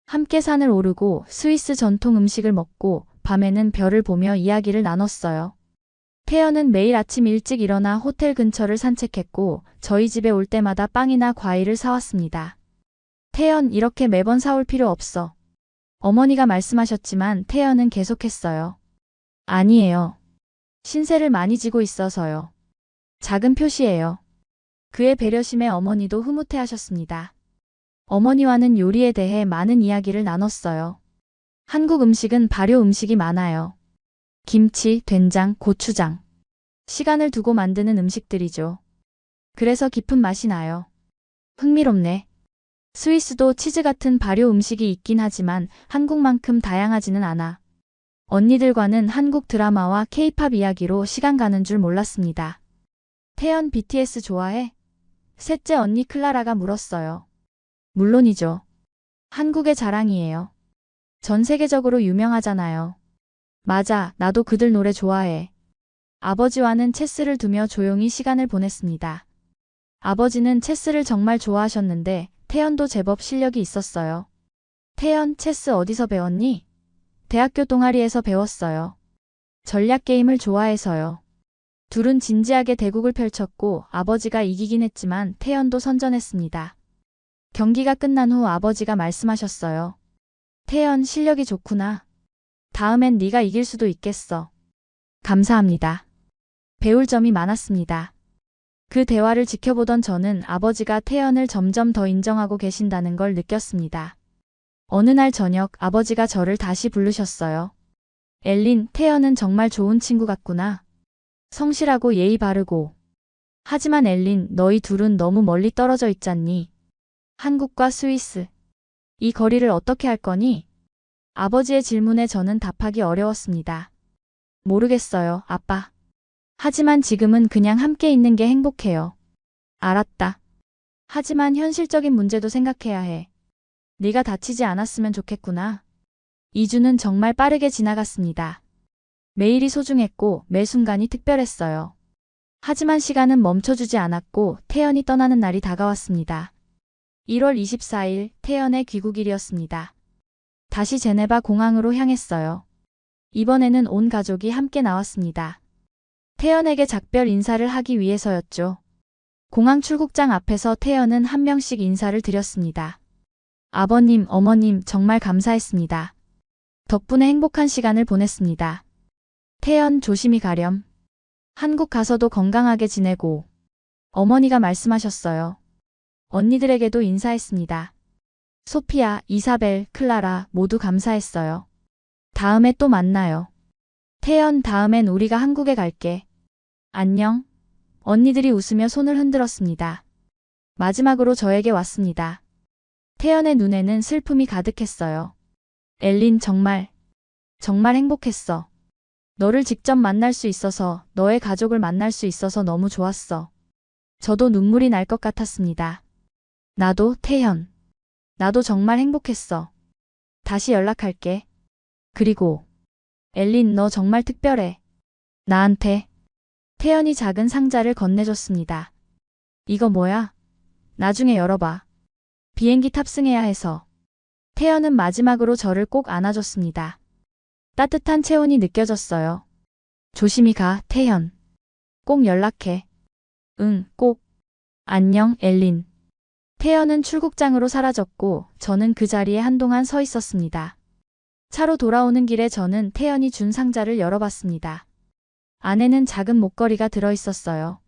함께 산을 오르고 스위스 전통 음식을 먹고 밤에는 별을 보며 이야기를 나눴어요. 태연은 매일 아침 일찍 일어나 호텔 근처를 산책했고 저희 집에 올 때마다 빵이나 과일을 사왔습니다. 태연, 이렇게 매번 사올 필요 없어. 어머니가 말씀하셨지만 태연은 계속했어요. 아니에요. 신세를 많이 지고 있어서요. 작은 표시예요. 그의 배려심에 어머니도 흐뭇해하셨습니다. 어머니와는 요리에 대해 많은 이야기를 나눴어요. 한국 음식은 발효 음식이 많아요. 김치, 된장, 고추장. 시간을 두고 만드는 음식들이죠. 그래서 깊은 맛이 나요. 흥미롭네. 스위스도 치즈 같은 발효 음식이 있긴 하지만 한국만큼 다양하지는 않아. 언니들과는 한국 드라마와 케이팝 이야기로 시간 가는 줄 몰랐습니다. 태연, BTS 좋아해? 셋째 언니 클라라가 물었어요. 물론이죠. 한국의 자랑이에요. 전 세계적으로 유명하잖아요. 맞아, 나도 그들 노래 좋아해. 아버지와는 체스를 두며 조용히 시간을 보냈습니다. 아버지는 체스를 정말 좋아하셨는데 태연도 제법 실력이 있었어요. 태연, 체스 어디서 배웠니? 대학교 동아리에서 배웠어요. 전략 게임을 좋아해서요. 둘은 진지하게 대국을 펼쳤고 아버지가 이기긴 했지만 태연도 선전했습니다. 경기가 끝난 후 아버지가 말씀하셨어요. 태연, 실력이 좋구나. 다음엔 네가 이길 수도 있겠어. 감사합니다. 배울 점이 많았습니다. 그 대화를 지켜보던 저는 아버지가 태연을 점점 더 인정하고 계신다는 걸 느꼈습니다. 어느 날 저녁 아버지가 저를 다시 부르셨어요. 엘린, 태연은 정말 좋은 친구 같구나. 성실하고 예의 바르고. 하지만 엘린, 너희 둘은 너무 멀리 떨어져 있잖니. 한국과 스위스. 이 거리를 어떻게 할 거니? 아버지의 질문에 저는 답하기 어려웠습니다. 모르겠어요, 아빠. 하지만 지금은 그냥 함께 있는 게 행복해요. 알았다. 하지만 현실적인 문제도 생각해야 해. 네가 다치지 않았으면 좋겠구나. 2주는 정말 빠르게 지나갔습니다. 매일이 소중했고 매 순간이 특별했어요. 하지만 시간은 멈춰주지 않았고 태연이 떠나는 날이 다가왔습니다. 1월 24일 태연의 귀국일이었습니다. 다시 제네바 공항으로 향했어요. 이번에는 온 가족이 함께 나왔습니다. 태연에게 작별 인사를 하기 위해서였죠. 공항 출국장 앞에서 태연은 한 명씩 인사를 드렸습니다. 아버님, 어머님 정말 감사했습니다. 덕분에 행복한 시간을 보냈습니다. 태연 조심히 가렴. 한국 가서도 건강하게 지내고. 어머니가 말씀하셨어요. 언니들에게도 인사했습니다. 소피아, 이사벨, 클라라 모두 감사했어요. 다음에 또 만나요. 태연, 다음엔 우리가 한국에 갈게. 안녕. 언니들이 웃으며 손을 흔들었습니다. 마지막으로 저에게 왔습니다. 태연의 눈에는 슬픔이 가득했어요. 엘린, 정말 행복했어. 너를 직접 만날 수 있어서, 너의 가족을 만날 수 있어서 너무 좋았어. 저도 눈물이 날 것 같았습니다. 나도, 태연. 나도 정말 행복했어. 다시 연락할게. 그리고 엘린, 너 정말 특별해. 나한테. 태연이 작은 상자를 건네줬습니다. 이거 뭐야? 나중에 열어봐. 비행기 탑승해야 해서. 태연은 마지막으로 저를 꼭 안아줬습니다. 따뜻한 체온이 느껴졌어요. 조심히 가, 태연. 꼭 연락해. 응, 꼭. 안녕, 엘린. 태연은 출국장으로 사라졌고 저는 그 자리에 한동안 서 있었습니다. 차로 돌아오는 길에 저는 태연이 준 상자를 열어봤습니다. 안에는 작은 목걸이가 들어있었어요.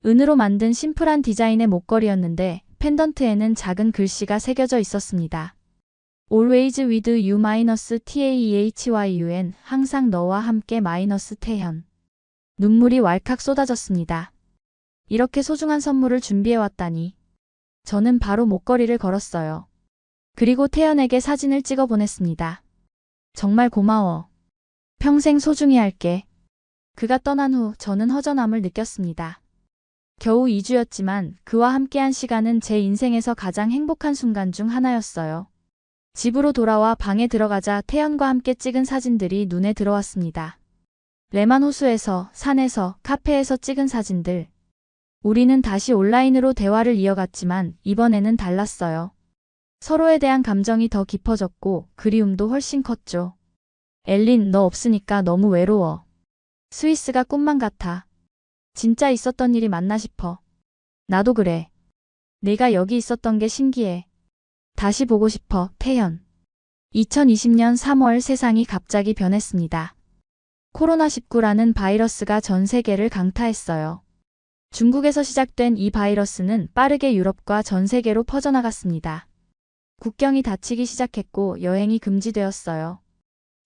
은으로 만든 심플한 디자인의 목걸이였는데 펜던트에는 작은 글씨가 새겨져 있었습니다. Always with you-TAEHYUN 항상 너와 함께 마이너스 태연. 눈물이 왈칵 쏟아졌습니다. 이렇게 소중한 선물을 준비해왔다니. 저는 바로 목걸이를 걸었어요. 그리고 태연에게 사진을 찍어 보냈습니다. 정말 고마워. 평생 소중히 할게. 그가 떠난 후 저는 허전함을 느꼈습니다. 겨우 2주였지만 그와 함께한 시간은 제 인생에서 가장 행복한 순간 중 하나였어요. 집으로 돌아와 방에 들어가자 태연과 함께 찍은 사진들이 눈에 들어왔습니다. 레만 호수에서, 산에서, 카페에서 찍은 사진들. 우리는 다시 온라인으로 대화를 이어갔지만 이번에는 달랐어요. 서로에 대한 감정이 더 깊어졌고 그리움도 훨씬 컸죠. 엘린, 너 없으니까 너무 외로워. 스위스가 꿈만 같아. 진짜 있었던 일이 맞나 싶어. 나도 그래. 내가 여기 있었던 게 신기해. 다시 보고 싶어, 태연. 2020년 3월 세상이 갑자기 변했습니다. 코로나19라는 바이러스가 전 세계를 강타했어요. 중국에서 시작된 이 바이러스는 빠르게 유럽과 전 세계로 퍼져나갔습니다. 국경이 닫히기 시작했고 여행이 금지되었어요.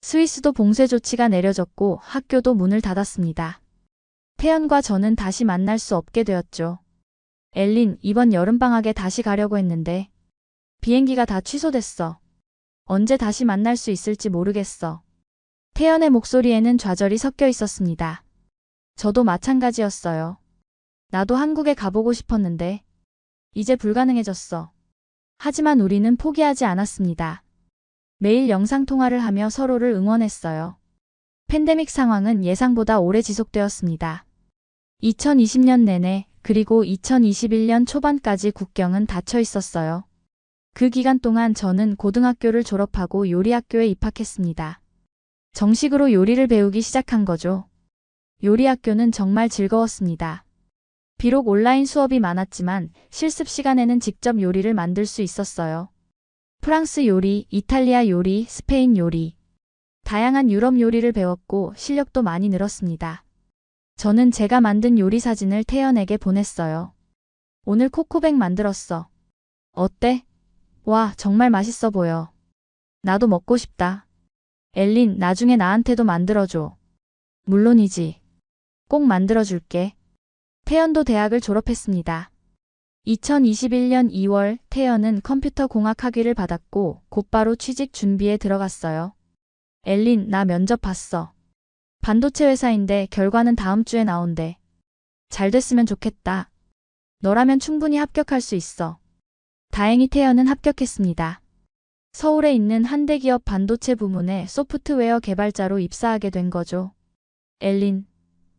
스위스도 봉쇄 조치가 내려졌고 학교도 문을 닫았습니다. 태연과 저는 다시 만날 수 없게 되었죠. 엘린, 이번 여름방학에 다시 가려고 했는데 비행기가 다 취소됐어. 언제 다시 만날 수 있을지 모르겠어. 태연의 목소리에는 좌절이 섞여 있었습니다. 저도 마찬가지였어요. 나도 한국에 가보고 싶었는데 이제 불가능해졌어. 하지만 우리는 포기하지 않았습니다. 매일 영상통화를 하며 서로를 응원했어요. 팬데믹 상황은 예상보다 오래 지속되었습니다. 2020년 내내 그리고 2021년 초반까지 국경은 닫혀 있었어요. 그 기간 동안 저는 고등학교를 졸업하고 요리학교에 입학했습니다. 정식으로 요리를 배우기 시작한 거죠. 요리학교는 정말 즐거웠습니다. 비록 온라인 수업이 많았지만 실습 시간에는 직접 요리를 만들 수 있었어요. 프랑스 요리, 이탈리아 요리, 스페인 요리. 다양한 유럽 요리를 배웠고 실력도 많이 늘었습니다. 저는 제가 만든 요리 사진을 태연에게 보냈어요. 오늘 코코백 만들었어. 어때? 와, 정말 맛있어 보여. 나도 먹고 싶다. 엘린, 나중에 나한테도 만들어줘. 물론이지. 꼭 만들어줄게. 태연도 대학을 졸업했습니다. 2021년 2월 태연은 컴퓨터 공학 학위를 받았고 곧바로 취직 준비에 들어갔어요. 엘린, 나 면접 봤어. 반도체 회사인데 결과는 다음 주에 나온대. 잘 됐으면 좋겠다. 너라면 충분히 합격할 수 있어. 다행히 태연은 합격했습니다. 서울에 있는 한 대기업 반도체 부문에 소프트웨어 개발자로 입사하게 된 거죠. 엘린,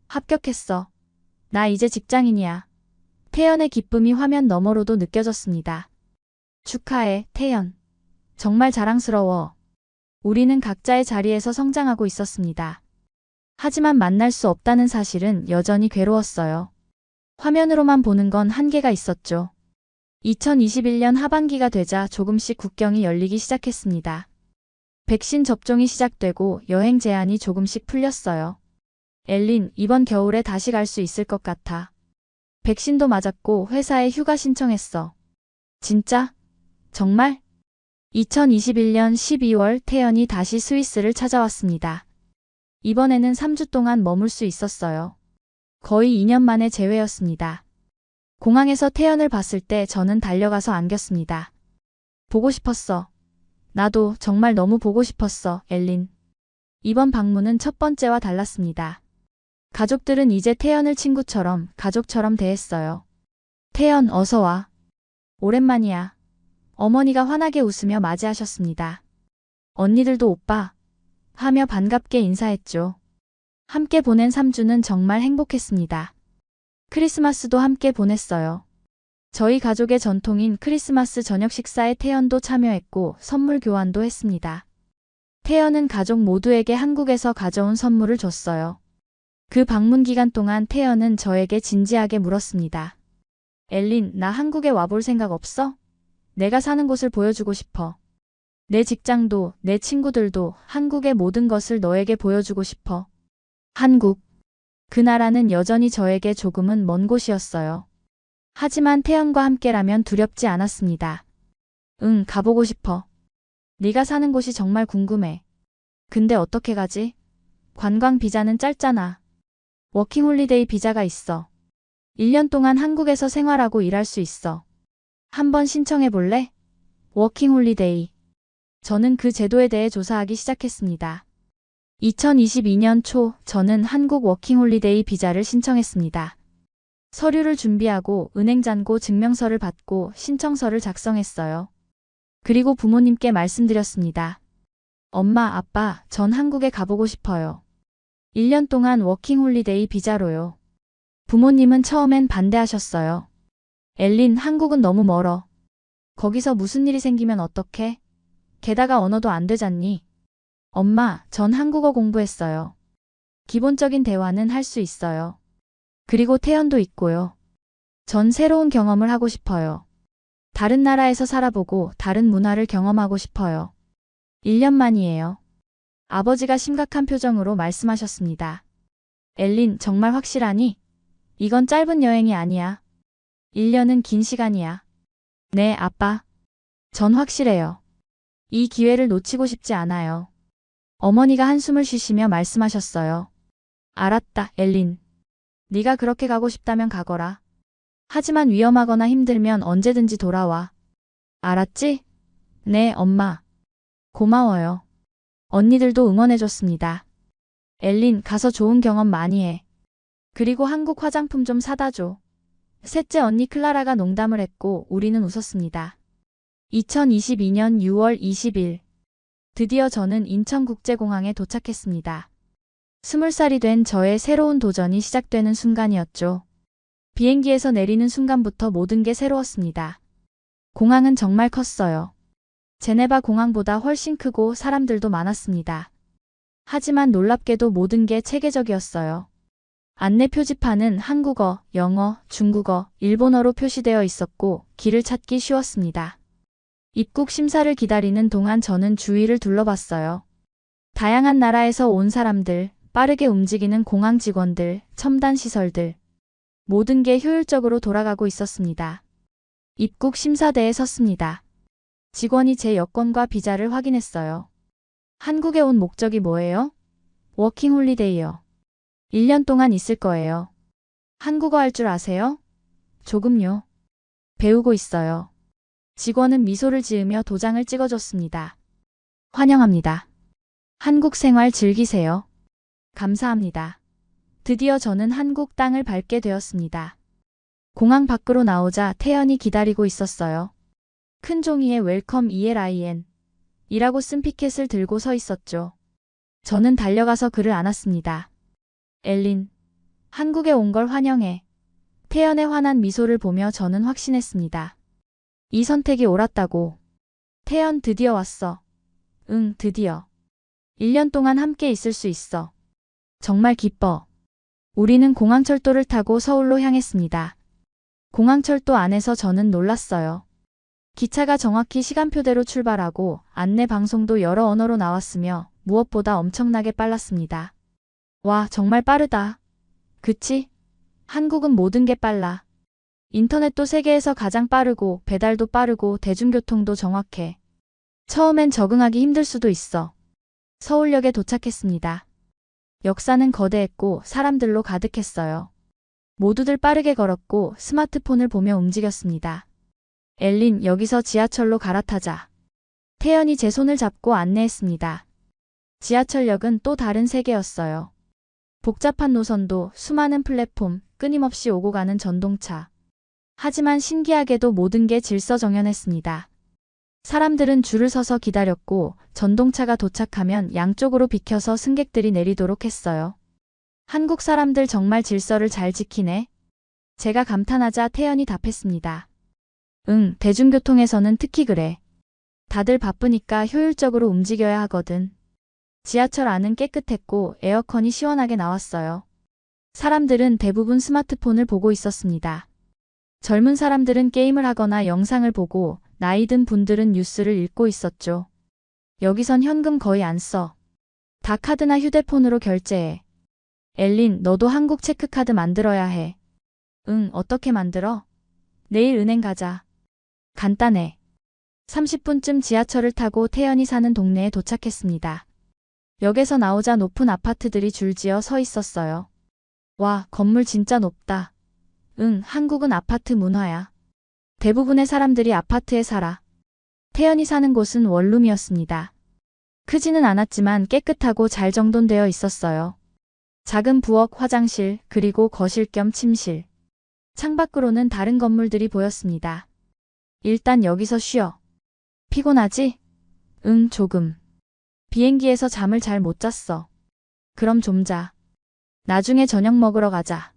합격했어. 나 이제 직장인이야. 태연의 기쁨이 화면 너머로도 느껴졌습니다. 축하해, 태연. 정말 자랑스러워. 우리는 각자의 자리에서 성장하고 있었습니다. 하지만 만날 수 없다는 사실은 여전히 괴로웠어요. 화면으로만 보는 건 한계가 있었죠. 2021년 하반기가 되자 조금씩 국경이 열리기 시작했습니다. 백신 접종이 시작되고 여행 제한이 조금씩 풀렸어요. 엘린, 이번 겨울에 다시 갈 수 있을 것 같아. 백신도 맞았고 회사에 휴가 신청했어. 진짜? 정말? 2021년 12월 태연이 다시 스위스를 찾아왔습니다. 이번에는 3주 동안 머물 수 있었어요. 거의 2년 만의 재회였습니다. 공항에서 태연을 봤을 때 저는 달려가서 안겼습니다. 보고 싶었어. 나도 정말 너무 보고 싶었어, 엘린. 이번 방문은 첫 번째와 달랐습니다. 가족들은 이제 태연을 친구처럼, 가족처럼 대했어요. 태연, 어서 와. 오랜만이야. 어머니가 환하게 웃으며 맞이하셨습니다. 언니들도 오빠 하며 반갑게 인사했죠. 함께 보낸 3주는 정말 행복했습니다. 크리스마스도 함께 보냈어요. 저희 가족의 전통인 크리스마스 저녁 식사에 태연도 참여했고 선물 교환도 했습니다. 태연은 가족 모두에게 한국에서 가져온 선물을 줬어요. 그 방문 기간 동안 태연은 저에게 진지하게 물었습니다. 엘린, 나 한국에 와볼 생각 없어? 내가 사는 곳을 보여주고 싶어. 내 직장도, 내 친구들도, 한국의 모든 것을 너에게 보여주고 싶어. 한국. 그 나라는 여전히 저에게 조금은 먼 곳이었어요. 하지만 태연과 함께라면 두렵지 않았습니다. 응, 가보고 싶어. 네가 사는 곳이 정말 궁금해. 근데 어떻게 가지? 관광 비자는 짧잖아. 워킹홀리데이 비자가 있어. 1년 동안 한국에서 생활하고 일할 수 있어. 한번 신청해 볼래? 워킹홀리데이. 저는 그 제도에 대해 조사하기 시작했습니다. 2022년 초 저는 한국 워킹홀리데이 비자를 신청했습니다. 서류를 준비하고 은행 잔고 증명서를 받고 신청서를 작성했어요. 그리고 부모님께 말씀드렸습니다. 엄마, 아빠, 전 한국에 가보고 싶어요. 1년 동안 워킹홀리데이 비자로요. 부모님은 처음엔 반대하셨어요. 엘린, 한국은 너무 멀어. 거기서 무슨 일이 생기면 어떡해? 게다가 언어도 안 되잖니? 엄마, 전 한국어 공부했어요. 기본적인 대화는 할 수 있어요. 그리고 태연도 있고요. 전 새로운 경험을 하고 싶어요. 다른 나라에서 살아보고 다른 문화를 경험하고 싶어요. 1년 만이에요. 아버지가 심각한 표정으로 말씀하셨습니다. 엘린, 정말 확실하니? 이건 짧은 여행이 아니야. 1년은 긴 시간이야. 네, 아빠. 전 확실해요. 이 기회를 놓치고 싶지 않아요. 어머니가 한숨을 쉬시며 말씀하셨어요. 알았다, 엘린. 네가 그렇게 가고 싶다면 가거라. 하지만 위험하거나 힘들면 언제든지 돌아와. 알았지? 네, 엄마. 고마워요. 언니들도 응원해줬습니다. 엘린, 가서 좋은 경험 많이 해. 그리고 한국 화장품 좀 사다 줘. 셋째 언니 클라라가 농담을 했고 우리는 웃었습니다. 2022년 6월 20일. 드디어 저는 인천국제공항에 도착했습니다. 20살이 된 저의 새로운 도전이 시작되는 순간이었죠. 비행기에서 내리는 순간부터 모든 게 새로웠습니다. 공항은 정말 컸어요. 제네바 공항보다 훨씬 크고 사람들도 많았습니다. 하지만 놀랍게도 모든 게 체계적이었어요. 안내 표지판은 한국어, 영어, 중국어, 일본어로 표시되어 있었고 길을 찾기 쉬웠습니다. 입국 심사를 기다리는 동안 저는 주위를 둘러봤어요. 다양한 나라에서 온 사람들, 빠르게 움직이는 공항 직원들, 첨단 시설들. 모든 게 효율적으로 돌아가고 있었습니다. 입국 심사대에 섰습니다. 직원이 제 여권과 비자를 확인했어요. 한국에 온 목적이 뭐예요? 워킹 홀리데이요. 1년 동안 있을 거예요. 한국어 할 줄 아세요? 조금요. 배우고 있어요. 직원은 미소를 지으며 도장을 찍어줬습니다. 환영합니다. 한국 생활 즐기세요. 감사합니다. 드디어 저는 한국 땅을 밟게 되었습니다. 공항 밖으로 나오자 태연이 기다리고 있었어요. 큰 종이에 웰컴 ELIN 이라고 쓴 피켓을 들고 서 있었죠. 저는 달려가서 그를 안았습니다. 엘린, 한국에 온 걸 환영해. 태연의 환한 미소를 보며 저는 확신했습니다. 이 선택이 옳았다고. 태연 드디어 왔어. 응, 드디어. 1년 동안 함께 있을 수 있어. 정말 기뻐. 우리는 공항철도를 타고 서울로 향했습니다. 공항철도 안에서 저는 놀랐어요. 기차가 정확히 시간표대로 출발하고 안내 방송도 여러 언어로 나왔으며 무엇보다 엄청나게 빨랐습니다. 와, 정말 빠르다. 그치? 한국은 모든 게 빨라. 인터넷도 세계에서 가장 빠르고 배달도 빠르고 대중교통도 정확해. 처음엔 적응하기 힘들 수도 있어. 서울역에 도착했습니다. 역사는 거대했고 사람들로 가득했어요. 모두들 빠르게 걸었고 스마트폰을 보며 움직였습니다. 엘린, 여기서 지하철로 갈아타자. 태연이 제 손을 잡고 안내했습니다. 지하철역은 또 다른 세계였어요. 복잡한 노선도 수많은 플랫폼, 끊임없이 오고 가는 전동차. 하지만 신기하게도 모든 게 질서정연했습니다. 사람들은 줄을 서서 기다렸고 전동차가 도착하면 양쪽으로 비켜서 승객들이 내리도록 했어요. 한국 사람들 정말 질서를 잘 지키네. 제가 감탄하자 태연이 답했습니다. 응, 대중교통에서는 특히 그래. 다들 바쁘니까 효율적으로 움직여야 하거든. 지하철 안은 깨끗했고 에어컨이 시원하게 나왔어요. 사람들은 대부분 스마트폰을 보고 있었습니다. 젊은 사람들은 게임을 하거나 영상을 보고 나이 든 분들은 뉴스를 읽고 있었죠. 여기선 현금 거의 안 써. 다 카드나 휴대폰으로 결제해. 엘린, 너도 한국 체크카드 만들어야 해. 응, 어떻게 만들어? 내일 은행 가자. 간단해. 30분쯤 지하철을 타고 태연이 사는 동네에 도착했습니다. 역에서 나오자 높은 아파트들이 줄지어 서 있었어요. 와, 건물 진짜 높다. 응, 한국은 아파트 문화야. 대부분의 사람들이 아파트에 살아. 태연이 사는 곳은 원룸이었습니다. 크지는 않았지만 깨끗하고 잘 정돈되어 있었어요. 작은 부엌, 화장실, 그리고 거실 겸 침실. 창밖으로는 다른 건물들이 보였습니다. 일단 여기서 쉬어. 피곤하지? 응, 조금. 비행기에서 잠을 잘 못 잤어. 그럼 좀 자. 나중에 저녁 먹으러 가자.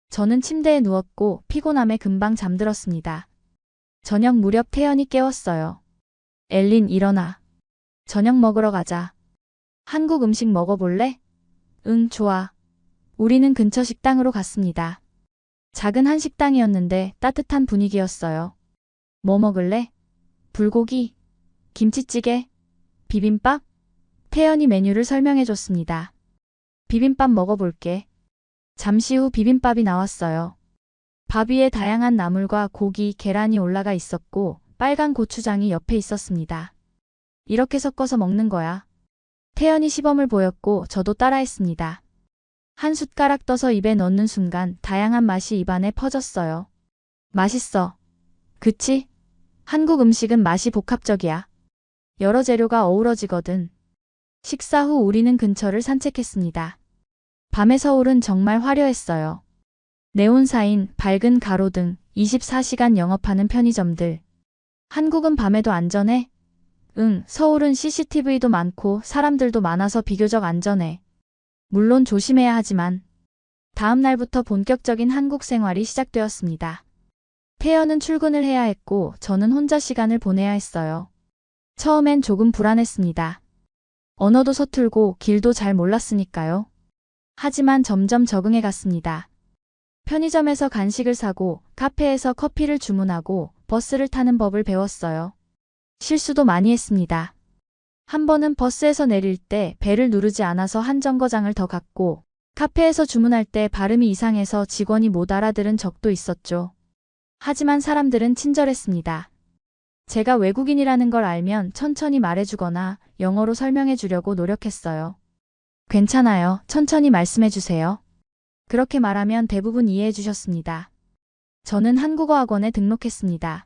저는 침대에 누웠고 피곤함에 금방 잠들었습니다. 저녁 무렵 태연이 깨웠어요. 엘린, 일어나. 저녁 먹으러 가자. 한국 음식 먹어볼래? 응, 좋아. 우리는 근처 식당으로 갔습니다. 작은 한식당이었는데 따뜻한 분위기였어요. 뭐 먹을래? 불고기, 김치찌개, 비빔밥? 태연이 메뉴를 설명해줬습니다. 비빔밥 먹어볼게. 잠시 후 비빔밥이 나왔어요. 밥 위에 다양한 나물과 고기, 계란이 올라가 있었고 빨간 고추장이 옆에 있었습니다. 이렇게 섞어서 먹는 거야. 태연이 시범을 보였고 저도 따라했습니다. 한 숟가락 떠서 입에 넣는 순간 다양한 맛이 입안에 퍼졌어요. 맛있어. 그치? 한국 음식은 맛이 복합적이야. 여러 재료가 어우러지거든. 식사 후 우리는 근처를 산책했습니다. 밤의 서울은 정말 화려했어요. 네온사인, 밝은 가로등, 24시간 영업하는 편의점들. 한국은 밤에도 안전해? 응, 서울은 CCTV도 많고 사람들도 많아서 비교적 안전해. 물론 조심해야 하지만. 다음 날부터 본격적인 한국 생활이 시작되었습니다. 태연은 출근을 해야 했고 저는 혼자 시간을 보내야 했어요. 처음엔 조금 불안했습니다. 언어도 서툴고 길도 잘 몰랐으니까요. 하지만 점점 적응해 갔습니다. 편의점에서 간식을 사고 카페에서 커피를 주문하고 버스를 타는 법을 배웠어요. 실수도 많이 했습니다. 한 번은 버스에서 내릴 때 벨을 누르지 않아서 한 정거장을 더 갔고, 카페에서 주문할 때 발음이 이상해서 직원이 못 알아들은 적도 있었죠. 하지만 사람들은 친절했습니다. 제가 외국인이라는 걸 알면 천천히 말해주거나 영어로 설명해 주려고 노력했어요. 괜찮아요. 천천히 말씀해 주세요. 그렇게 말하면 대부분 이해해 주셨습니다. 저는 한국어 학원에 등록했습니다.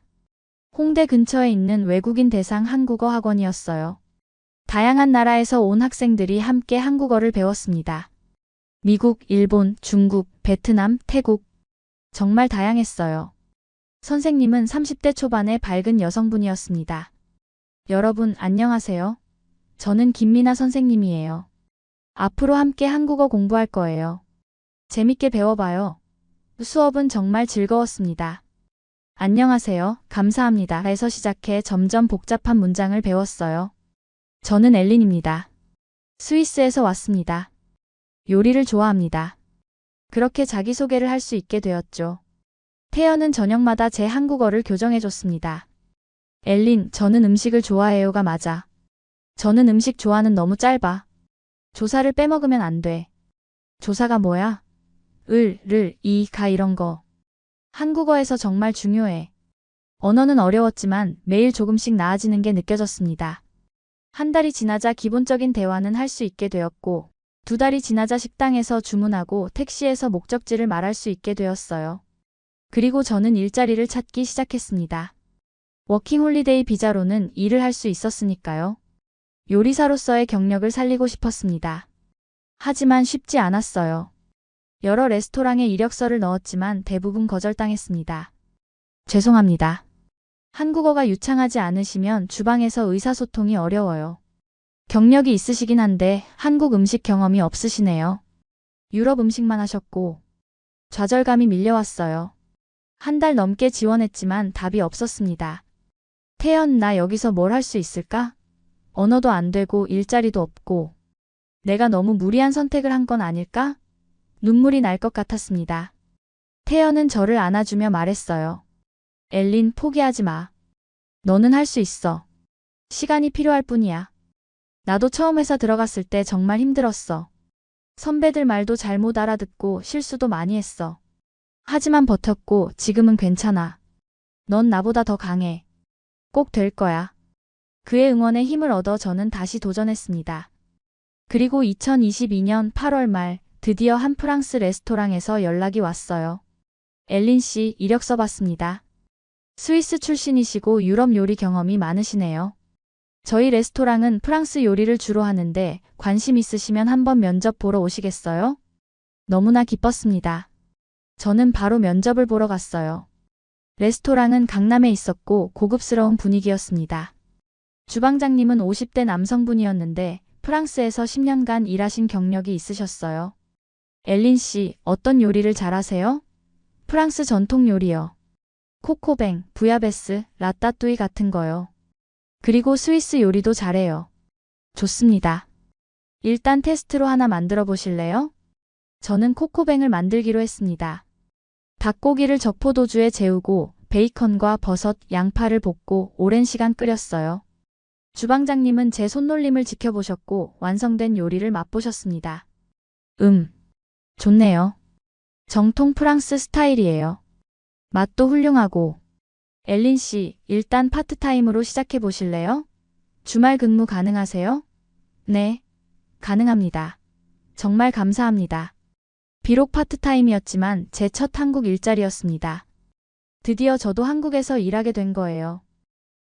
홍대 근처에 있는 외국인 대상 한국어 학원이었어요. 다양한 나라에서 온 학생들이 함께 한국어를 배웠습니다. 미국, 일본, 중국, 베트남, 태국. 정말 다양했어요. 선생님은 30대 초반의 밝은 여성분이었습니다. 여러분, 안녕하세요. 저는 김미나 선생님이에요. 앞으로 함께 한국어 공부할 거예요. 재밌게 배워봐요. 수업은 정말 즐거웠습니다. 안녕하세요. 감사합니다. 에서 시작해 점점 복잡한 문장을 배웠어요. 저는 엘린입니다. 스위스에서 왔습니다. 요리를 좋아합니다. 그렇게 자기소개를 할 수 있게 되었죠. 태연은 저녁마다 제 한국어를 교정해줬습니다. 엘린, 저는 음식을 좋아해요가 맞아. 저는 음식 좋아는 너무 짧아. 조사를 빼먹으면 안 돼. 조사가 뭐야? 가 이런 거. 한국어에서 정말 중요해. 언어는 어려웠지만 매일 조금씩 나아지는 게 느껴졌습니다. 한 달이 지나자 기본적인 대화는 할 수 있게 되었고, 2달이 지나자 식당에서 주문하고 택시에서 목적지를 말할 수 있게 되었어요. 그리고 저는 일자리를 찾기 시작했습니다. 워킹홀리데이 비자로는 일을 할 수 있었으니까요. 요리사로서의 경력을 살리고 싶었습니다. 하지만 쉽지 않았어요. 여러 레스토랑에 이력서를 넣었지만 대부분 거절당했습니다. 죄송합니다. 한국어가 유창하지 않으시면 주방에서 의사소통이 어려워요. 경력이 있으시긴 한데 한국 음식 경험이 없으시네요. 유럽 음식만 하셨고 좌절감이 밀려왔어요. 한 달 넘게 지원했지만 답이 없었습니다. 태연, 나 여기서 뭘 할 수 있을까? 언어도 안 되고 일자리도 없고 내가 너무 무리한 선택을 한 건 아닐까? 눈물이 날 것 같았습니다. 태연은 저를 안아주며 말했어요. 엘린, 포기하지 마. 너는 할 수 있어. 시간이 필요할 뿐이야. 나도 처음 회사 들어갔을 때 정말 힘들었어. 선배들 말도 잘못 알아듣고 실수도 많이 했어. 하지만 버텼고 지금은 괜찮아. 넌 나보다 더 강해. 꼭 될 거야. 그의 응원에 힘을 얻어 저는 다시 도전했습니다. 그리고 2022년 8월 말 드디어 한 프랑스 레스토랑에서 연락이 왔어요. 엘린 씨, 이력서 봤습니다. 스위스 출신이시고 유럽 요리 경험이 많으시네요. 저희 레스토랑은 프랑스 요리를 주로 하는데 관심 있으시면 한번 면접 보러 오시겠어요? 너무나 기뻤습니다. 저는 바로 면접을 보러 갔어요. 레스토랑은 강남에 있었고 고급스러운 분위기였습니다. 주방장님은 50대 남성분이었는데 프랑스에서 10년간 일하신 경력이 있으셨어요. 엘린 씨, 어떤 요리를 잘하세요? 프랑스 전통 요리요. 코코뱅, 부야베스, 라따뚜이 같은 거요. 그리고 스위스 요리도 잘해요. 좋습니다. 일단 테스트로 하나 만들어 보실래요? 저는 코코뱅을 만들기로 했습니다. 닭고기를 적포도주에 재우고 베이컨과 버섯, 양파를 볶고 오랜 시간 끓였어요. 주방장님은 제 손놀림을 지켜보셨고 완성된 요리를 맛보셨습니다. 좋네요. 정통 프랑스 스타일이에요. 맛도 훌륭하고. 엘린 씨, 일단 파트타임으로 시작해 보실래요? 주말 근무 가능하세요? 네, 가능합니다. 정말 감사합니다. 비록 파트타임이었지만 제 첫 한국 일자리였습니다. 드디어 저도 한국에서 일하게 된 거예요.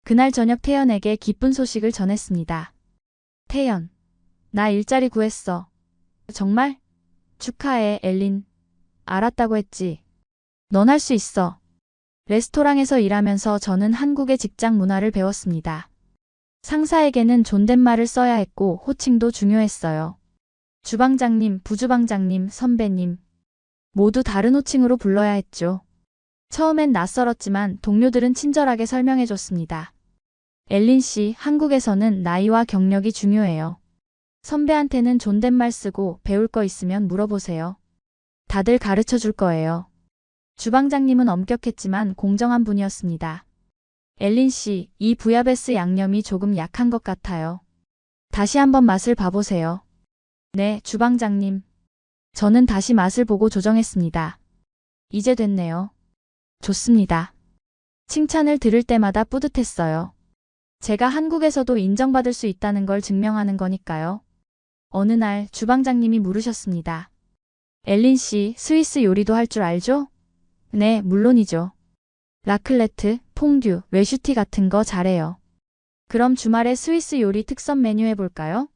그날 저녁 태연에게 기쁜 소식을 전했습니다. 태연, 나 일자리 구했어. 정말? 축하해, 엘린. 알았다고 했지. 넌 할 수 있어. 레스토랑에서 일하면서 저는 한국의 직장 문화를 배웠습니다. 상사에게는 존댓말을 써야 했고 호칭도 중요했어요. 주방장님, 부주방장님, 선배님. 모두 다른 호칭으로 불러야 했죠. 처음엔 낯설었지만 동료들은 친절하게 설명해줬습니다. 엘린 씨, 한국에서는 나이와 경력이 중요해요. 선배한테는 존댓말 쓰고 배울 거 있으면 물어보세요. 다들 가르쳐 줄 거예요. 주방장님은 엄격했지만 공정한 분이었습니다. 엘린 씨, 이 부야베스 양념이 조금 약한 것 같아요. 다시 한번 맛을 봐보세요. 네, 주방장님. 저는 다시 맛을 보고 조정했습니다. 이제 됐네요. 좋습니다. 칭찬을 들을 때마다 뿌듯했어요. 제가 한국에서도 인정받을 수 있다는 걸 증명하는 거니까요. 어느 날 주방장님이 물으셨습니다. 엘린 씨, 스위스 요리도 할 줄 알죠? 네, 물론이죠. 라클레트, 퐁듀, 외슈티 같은 거 잘해요. 그럼 주말에 스위스 요리 특선 메뉴 해볼까요?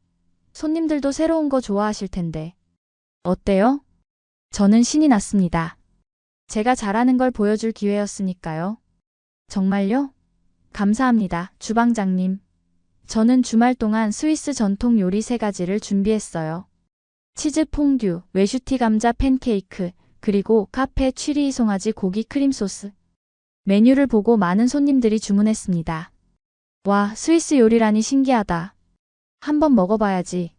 손님들도 새로운 거 좋아하실 텐데. 어때요? 저는 신이 났습니다. 제가 잘하는 걸 보여줄 기회였으니까요. 정말요? 감사합니다, 주방장님. 저는 주말 동안 스위스 전통 요리 3가지를 준비했어요. 치즈 퐁듀, 외슈티 감자 팬케이크, 그리고 카페 취리 송아지 고기 크림 소스. 메뉴를 보고 많은 손님들이 주문했습니다. 와, 스위스 요리라니 신기하다. 한번 먹어봐야지.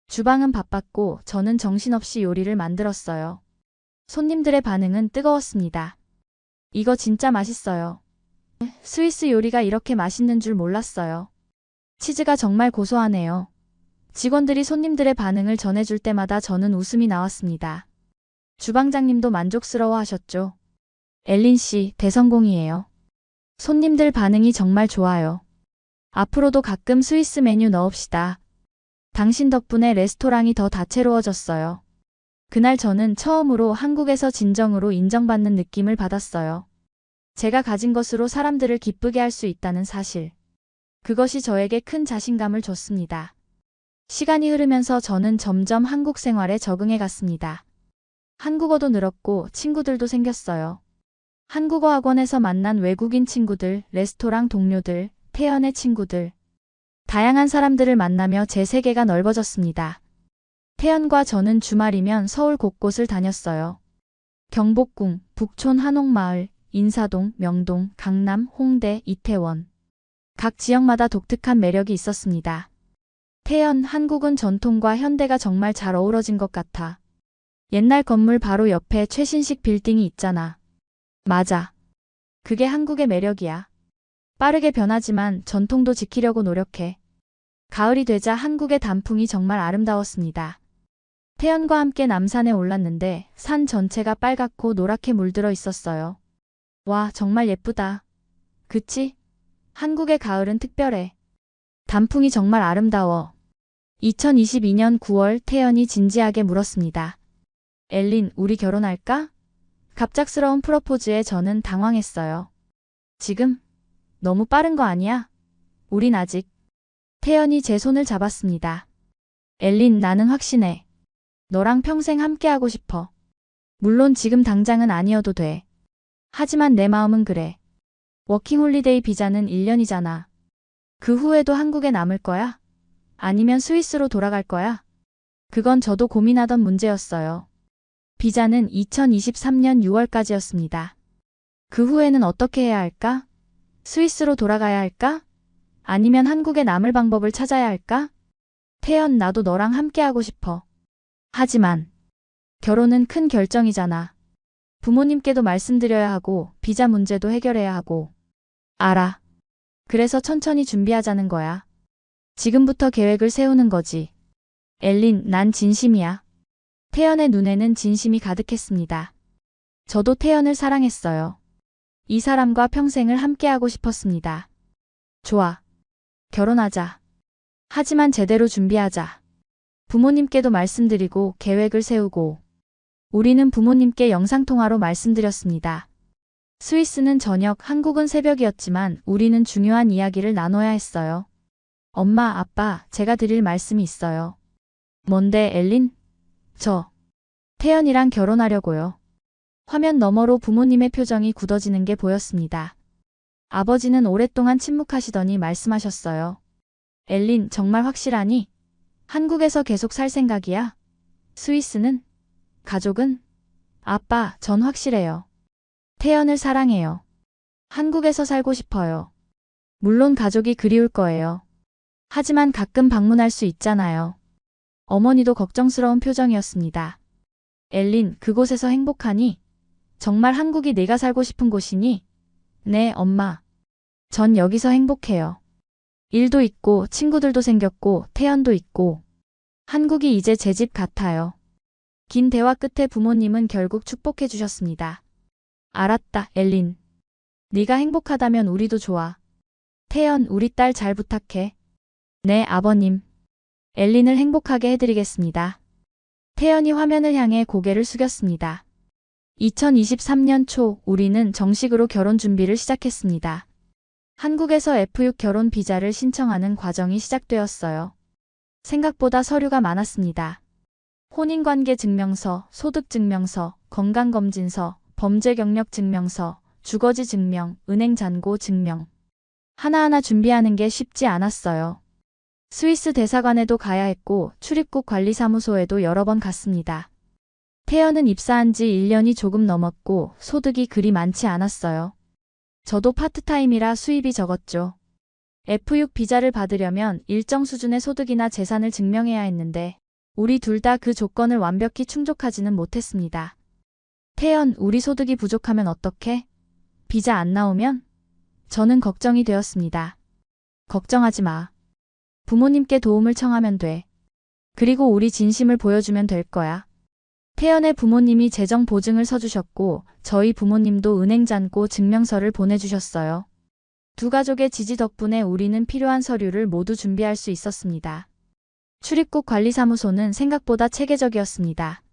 주방은 바빴고 저는 정신없이 요리를 만들었어요. 손님들의 반응은 뜨거웠습니다. 이거 진짜 맛있어요. 스위스 요리가 이렇게 맛있는 줄 몰랐어요. 치즈가 정말 고소하네요. 직원들이 손님들의 반응을 전해줄 때마다 저는 웃음이 나왔습니다. 주방장님도 만족스러워 하셨죠? 엘린 씨, 대성공이에요. 손님들 반응이 정말 좋아요. 앞으로도 가끔 스위스 메뉴 넣읍시다. 당신 덕분에 레스토랑이 더 다채로워졌어요. 그날 저는 처음으로 한국에서 진정으로 인정받는 느낌을 받았어요. 제가 가진 것으로 사람들을 기쁘게 할 수 있다는 사실. 그것이 저에게 큰 자신감을 줬습니다. 시간이 흐르면서 저는 점점 한국 생활에 적응해 갔습니다. 한국어도 늘었고 친구들도 생겼어요. 한국어 학원에서 만난 외국인 친구들, 레스토랑 동료들, 태연의 친구들. 다양한 사람들을 만나며 제 세계가 넓어졌습니다. 태연과 저는 주말이면 서울 곳곳을 다녔어요. 경복궁, 북촌 한옥마을, 인사동, 명동, 강남, 홍대, 이태원. 각 지역마다 독특한 매력이 있었습니다. 태연, 한국은 전통과 현대가 정말 잘 어우러진 것 같아. 옛날 건물 바로 옆에 최신식 빌딩이 있잖아. 맞아. 그게 한국의 매력이야. 빠르게 변하지만 전통도 지키려고 노력해. 가을이 되자 한국의 단풍이 정말 아름다웠습니다. 태연과 함께 남산에 올랐는데 산 전체가 빨갛고 노랗게 물들어 있었어요. 와, 정말 예쁘다. 그치? 한국의 가을은 특별해. 단풍이 정말 아름다워. 2022년 9월 태연이 진지하게 물었습니다. 엘린, 우리 결혼할까? 갑작스러운 프로포즈에 저는 당황했어요. 지금? 너무 빠른 거 아니야? 우린 아직. 태연이 제 손을 잡았습니다. 엘린, 나는 확신해. 너랑 평생 함께하고 싶어. 물론 지금 당장은 아니어도 돼. 하지만 내 마음은 그래. 워킹홀리데이 비자는 1년이잖아. 그 후에도 한국에 남을 거야? 아니면 스위스로 돌아갈 거야? 그건 저도 고민하던 문제였어요. 비자는 2023년 6월까지였습니다. 그 후에는 어떻게 해야 할까? 스위스로 돌아가야 할까? 아니면 한국에 남을 방법을 찾아야 할까? 태연, 나도 너랑 함께하고 싶어. 하지만 결혼은 큰 결정이잖아. 부모님께도 말씀드려야 하고 비자 문제도 해결해야 하고. 알아. 그래서 천천히 준비하자는 거야. 지금부터 계획을 세우는 거지. 엘린, 난 진심이야. 태연의 눈에는 진심이 가득했습니다. 저도 태연을 사랑했어요. 이 사람과 평생을 함께하고 싶었습니다. 좋아. 결혼하자. 하지만 제대로 준비하자. 부모님께도 말씀드리고 계획을 세우고. 우리는 부모님께 영상통화로 말씀드렸습니다. 스위스는 저녁, 한국은 새벽이었지만 우리는 중요한 이야기를 나눠야 했어요. 엄마, 아빠, 제가 드릴 말씀이 있어요. 뭔데, 엘린? 저 태연이랑 결혼하려고요. 화면 너머로 부모님의 표정이 굳어지는 게 보였습니다. 아버지는 오랫동안 침묵하시더니 말씀하셨어요. 엘린, 정말 확실하니? 한국에서 계속 살 생각이야? 스위스는? 가족은? 아빠, 전 확실해요. 태연을 사랑해요. 한국에서 살고 싶어요. 물론 가족이 그리울 거예요. 하지만 가끔 방문할 수 있잖아요. 어머니도 걱정스러운 표정이었습니다. 엘린, 그곳에서 행복하니? 정말 한국이 내가 살고 싶은 곳이니? 네, 엄마. 전 여기서 행복해요. 일도 있고 친구들도 생겼고 태연도 있고 한국이 이제 제 집 같아요. 긴 대화 끝에 부모님은 결국 축복해 주셨습니다. 알았다, 엘린. 네가 행복하다면 우리도 좋아. 태연, 우리 딸 잘 부탁해. 네, 아버님. 엘린을 행복하게 해드리겠습니다. 태연이 화면을 향해 고개를 숙였습니다. 2023년 초 우리는 정식으로 결혼 준비를 시작했습니다. 한국에서 F6 결혼 비자를 신청하는 과정이 시작되었어요. 생각보다 서류가 많았습니다. 혼인관계 증명서, 소득증명서, 건강검진서, 범죄 경력 증명서, 주거지 증명, 은행 잔고 증명. 하나하나 준비하는 게 쉽지 않았어요. 스위스 대사관에도 가야 했고 출입국 관리사무소에도 여러 번 갔습니다. 태연은 입사한 지 1년이 조금 넘었고 소득이 그리 많지 않았어요. 저도 파트타임이라 수입이 적었죠. F6 비자를 받으려면 일정 수준의 소득이나 재산을 증명해야 했는데 우리 둘 다 그 조건을 완벽히 충족하지는 못했습니다. 태연, 우리 소득이 부족하면 어떡해? 비자 안 나오면? 저는 걱정이 되었습니다. 걱정하지 마. 부모님께 도움을 청하면 돼. 그리고 우리 진심을 보여주면 될 거야. 태연의 부모님이 재정 보증을 서주셨고 저희 부모님도 은행 잔고 증명서를 보내주셨어요. 두 가족의 지지 덕분에 우리는 필요한 서류를 모두 준비할 수 있었습니다. 출입국 관리사무소는 생각보다 체계적이었습니다.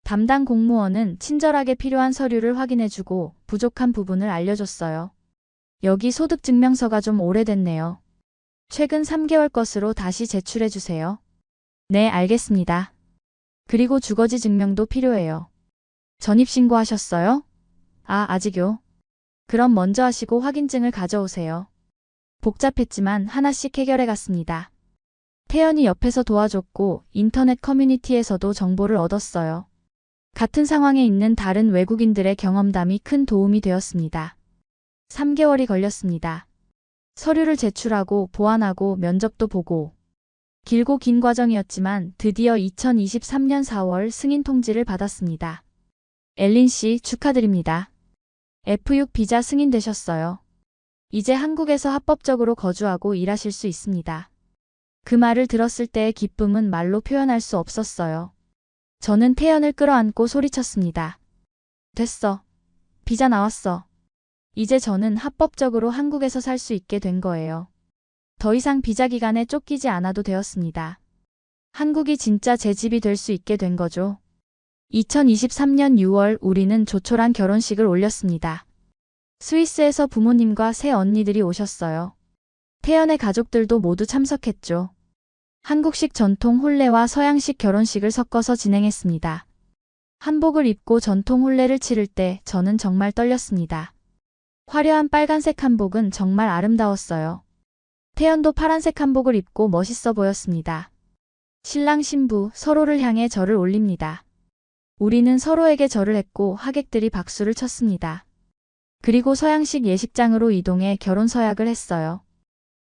담당 공무원은 친절하게 필요한 서류를 확인해주고 부족한 부분을 알려줬어요. 여기 소득증명서가 좀 오래됐네요. 최근 3개월 것으로 다시 제출해주세요. 네, 알겠습니다. 그리고 주거지 증명도 필요해요. 전입신고하셨어요? 아직요. 그럼 먼저 하시고 확인증을 가져오세요. 복잡했지만 하나씩 해결해 갔습니다. 태연이 옆에서 도와줬고 인터넷 커뮤니티에서도 정보를 얻었어요. 같은 상황에 있는 다른 외국인들의 경험담이 큰 도움이 되었습니다. 3개월이 걸렸습니다. 서류를 제출하고 보완하고 면접도 보고 길고 긴 과정이었지만 드디어 2023년 4월 승인 통지를 받았습니다. 엘린 씨 축하드립니다. F6 비자 승인되셨어요. 이제 한국에서 합법적으로 거주하고 일하실 수 있습니다. 그 말을 들었을 때의 기쁨은 말로 표현할 수 없었어요. 저는 태연을 끌어안고 소리쳤습니다. 됐어. 비자 나왔어. 이제 저는 합법적으로 한국에서 살 수 있게 된 거예요. 더 이상 비자 기간에 쫓기지 않아도 되었습니다. 한국이 진짜 제 집이 될 수 있게 된 거죠. 2023년 6월 우리는 조촐한 결혼식을 올렸습니다. 스위스에서 부모님과 새 언니들이 오셨어요. 태연의 가족들도 모두 참석했죠. 한국식 전통 혼례와 서양식 결혼식을 섞어서 진행했습니다. 한복을 입고 전통 혼례를 치를 때 저는 정말 떨렸습니다. 화려한 빨간색 한복은 정말 아름다웠어요. 태연도 파란색 한복을 입고 멋있어 보였습니다. 신랑 신부 서로를 향해 절을 올립니다. 우리는 서로에게 절을 했고 하객들이 박수를 쳤습니다. 그리고 서양식 예식장으로 이동해 결혼 서약을 했어요.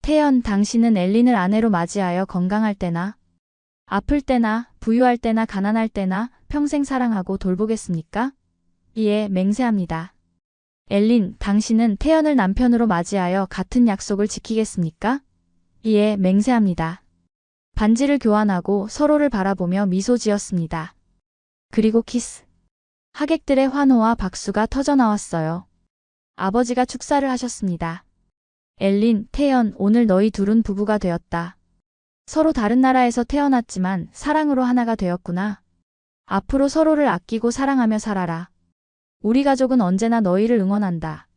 태연, 당신은 엘린을 아내로 맞이하여 건강할 때나, 아플 때나, 부유할 때나, 가난할 때나 평생 사랑하고 돌보겠습니까? 예, 맹세합니다. 엘린, 당신은 태연을 남편으로 맞이하여 같은 약속을 지키겠습니까? 예, 맹세합니다. 반지를 교환하고 서로를 바라보며 미소 지었습니다. 그리고 키스. 하객들의 환호와 박수가 터져나왔어요. 아버지가 축사를 하셨습니다. 엘린, 태연, 오늘 너희 둘은 부부가 되었다. 서로 다른 나라에서 태어났지만 사랑으로 하나가 되었구나. 앞으로 서로를 아끼고 사랑하며 살아라. 우리 가족은 언제나 너희를 응원한다.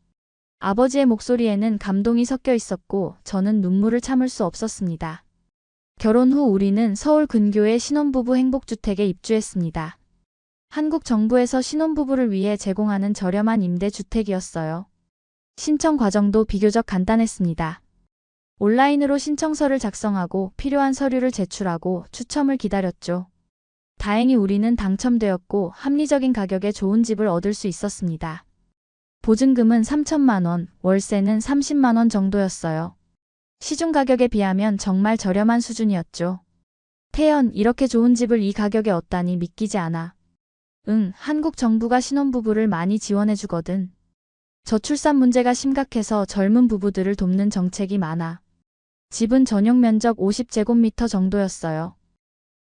아버지의 목소리에는 감동이 섞여 있었고 저는 눈물을 참을 수 없었습니다. 결혼 후 우리는 서울 근교의 신혼부부 행복주택에 입주했습니다. 한국 정부에서 신혼부부를 위해 제공하는 저렴한 임대주택이었어요. 신청 과정도 비교적 간단했습니다. 온라인으로 신청서를 작성하고 필요한 서류를 제출하고 추첨을 기다렸죠. 다행히 우리는 당첨되었고 합리적인 가격에 좋은 집을 얻을 수 있었습니다. 보증금은 3천만 원, 월세는 30만 원 정도였어요. 시중 가격에 비하면 정말 저렴한 수준이었죠. 태연, 이렇게 좋은 집을 이 가격에 얻다니 믿기지 않아. 응, 한국 정부가 신혼부부를 많이 지원해주거든. 저출산 문제가 심각해서 젊은 부부들을 돕는 정책이 많아. 집은 전용 면적 50제곱미터 정도였어요.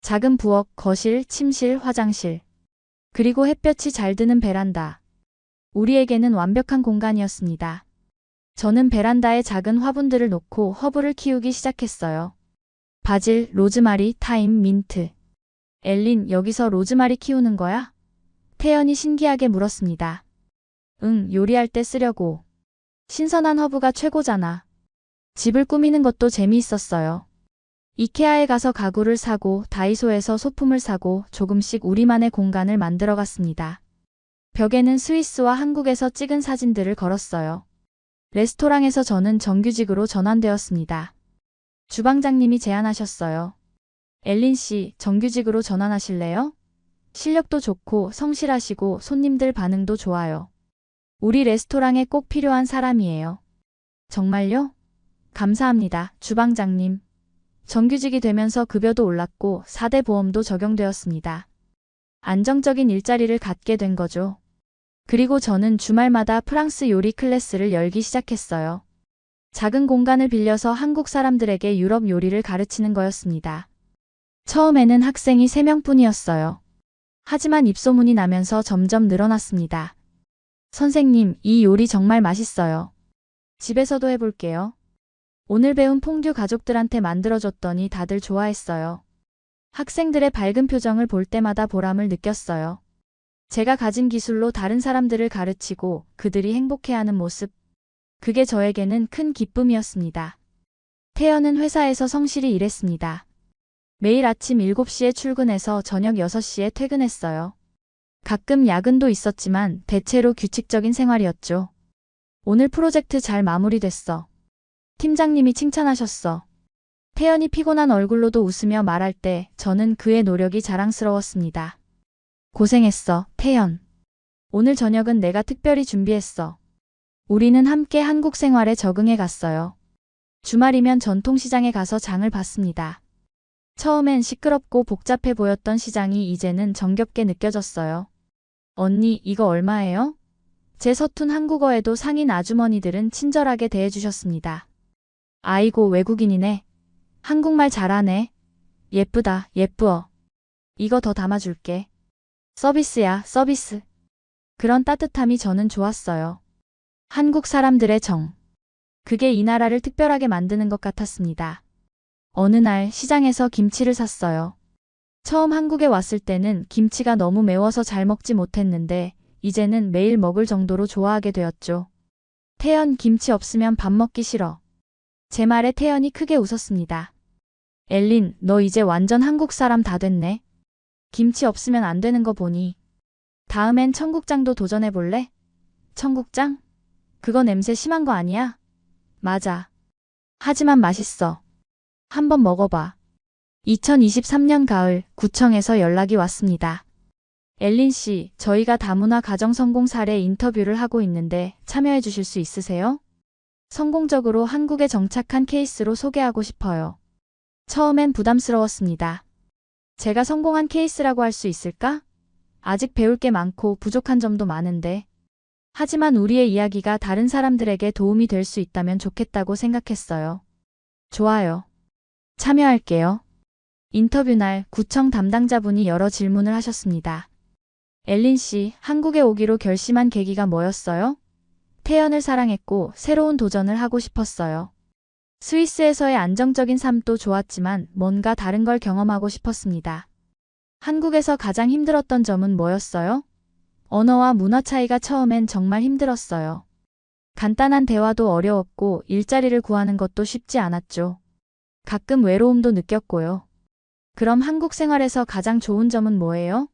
작은 부엌, 거실, 침실, 화장실. 그리고 햇볕이 잘 드는 베란다. 우리에게는 완벽한 공간이었습니다. 저는 베란다에 작은 화분들을 놓고 허브를 키우기 시작했어요. 바질, 로즈마리, 타임, 민트. 엘린, 여기서 로즈마리 키우는 거야? 태연이 신기하게 물었습니다. 응, 요리할 때 쓰려고. 신선한 허브가 최고잖아. 집을 꾸미는 것도 재미있었어요. 이케아에 가서 가구를 사고 다이소에서 소품을 사고 조금씩 우리만의 공간을 만들어 갔습니다. 벽에는 스위스와 한국에서 찍은 사진들을 걸었어요. 레스토랑에서 저는 정규직으로 전환되었습니다. 주방장님이 제안하셨어요. 엘린 씨, 정규직으로 전환하실래요? 실력도 좋고 성실하시고 손님들 반응도 좋아요. 우리 레스토랑에 꼭 필요한 사람이에요. 정말요? 감사합니다, 주방장님. 정규직이 되면서 급여도 올랐고 4대 보험도 적용되었습니다. 안정적인 일자리를 갖게 된 거죠. 그리고 저는 주말마다 프랑스 요리 클래스를 열기 시작했어요. 작은 공간을 빌려서 한국 사람들에게 유럽 요리를 가르치는 거였습니다. 처음에는 학생이 3명뿐이었어요. 하지만 입소문이 나면서 점점 늘어났습니다. 선생님, 이 요리 정말 맛있어요. 집에서도 해볼게요. 오늘 배운 퐁듀 가족들한테 만들어줬더니 다들 좋아했어요. 학생들의 밝은 표정을 볼 때마다 보람을 느꼈어요. 제가 가진 기술로 다른 사람들을 가르치고 그들이 행복해하는 모습. 그게 저에게는 큰 기쁨이었습니다. 태연은 회사에서 성실히 일했습니다. 매일 아침 7시에 출근해서 저녁 6시에 퇴근했어요. 가끔 야근도 있었지만 대체로 규칙적인 생활이었죠. 오늘 프로젝트 잘 마무리됐어. 팀장님이 칭찬하셨어. 태연이 피곤한 얼굴로도 웃으며 말할 때 저는 그의 노력이 자랑스러웠습니다. 고생했어, 태연. 오늘 저녁은 내가 특별히 준비했어. 우리는 함께 한국 생활에 적응해 갔어요. 주말이면 전통시장에 가서 장을 봤습니다. 처음엔 시끄럽고 복잡해 보였던 시장이 이제는 정겹게 느껴졌어요. 언니, 이거 얼마예요? 제 서툰 한국어에도 상인 아주머니들은 친절하게 대해주셨습니다. 아이고, 외국인이네. 한국말 잘하네. 예쁘다, 예쁘어. 이거 더 담아줄게. 서비스야, 서비스. 그런 따뜻함이 저는 좋았어요. 한국 사람들의 정. 그게 이 나라를 특별하게 만드는 것 같았습니다. 어느 날 시장에서 김치를 샀어요. 처음 한국에 왔을 때는 김치가 너무 매워서 잘 먹지 못했는데 이제는 매일 먹을 정도로 좋아하게 되었죠. 태연, 김치 없으면 밥 먹기 싫어. 제 말에 태연이 크게 웃었습니다. 엘린, 너 이제 완전 한국 사람 다 됐네. 김치 없으면 안 되는 거 보니. 다음엔 청국장도 도전해볼래? 청국장? 그거 냄새 심한 거 아니야? 맞아. 하지만 맛있어. 한번 먹어봐. 2023년 가을 구청에서 연락이 왔습니다. 엘린 씨, 저희가 다문화 가정 성공 사례 인터뷰를 하고 있는데 참여해 주실 수 있으세요? 성공적으로 한국에 정착한 케이스로 소개하고 싶어요. 처음엔 부담스러웠습니다. 제가 성공한 케이스라고 할 수 있을까? 아직 배울 게 많고 부족한 점도 많은데. 하지만 우리의 이야기가 다른 사람들에게 도움이 될 수 있다면 좋겠다고 생각했어요. 좋아요. 참여할게요. 인터뷰 날 구청 담당자분이 여러 질문을 하셨습니다. 엘린 씨, 한국에 오기로 결심한 계기가 뭐였어요? 태연을 사랑했고 새로운 도전을 하고 싶었어요. 스위스에서의 안정적인 삶도 좋았지만 뭔가 다른 걸 경험하고 싶었습니다. 한국에서 가장 힘들었던 점은 뭐였어요? 언어와 문화 차이가 처음엔 정말 힘들었어요. 간단한 대화도 어려웠고 일자리를 구하는 것도 쉽지 않았죠. 가끔 외로움도 느꼈고요. 그럼 한국 생활에서 가장 좋은 점은 뭐예요?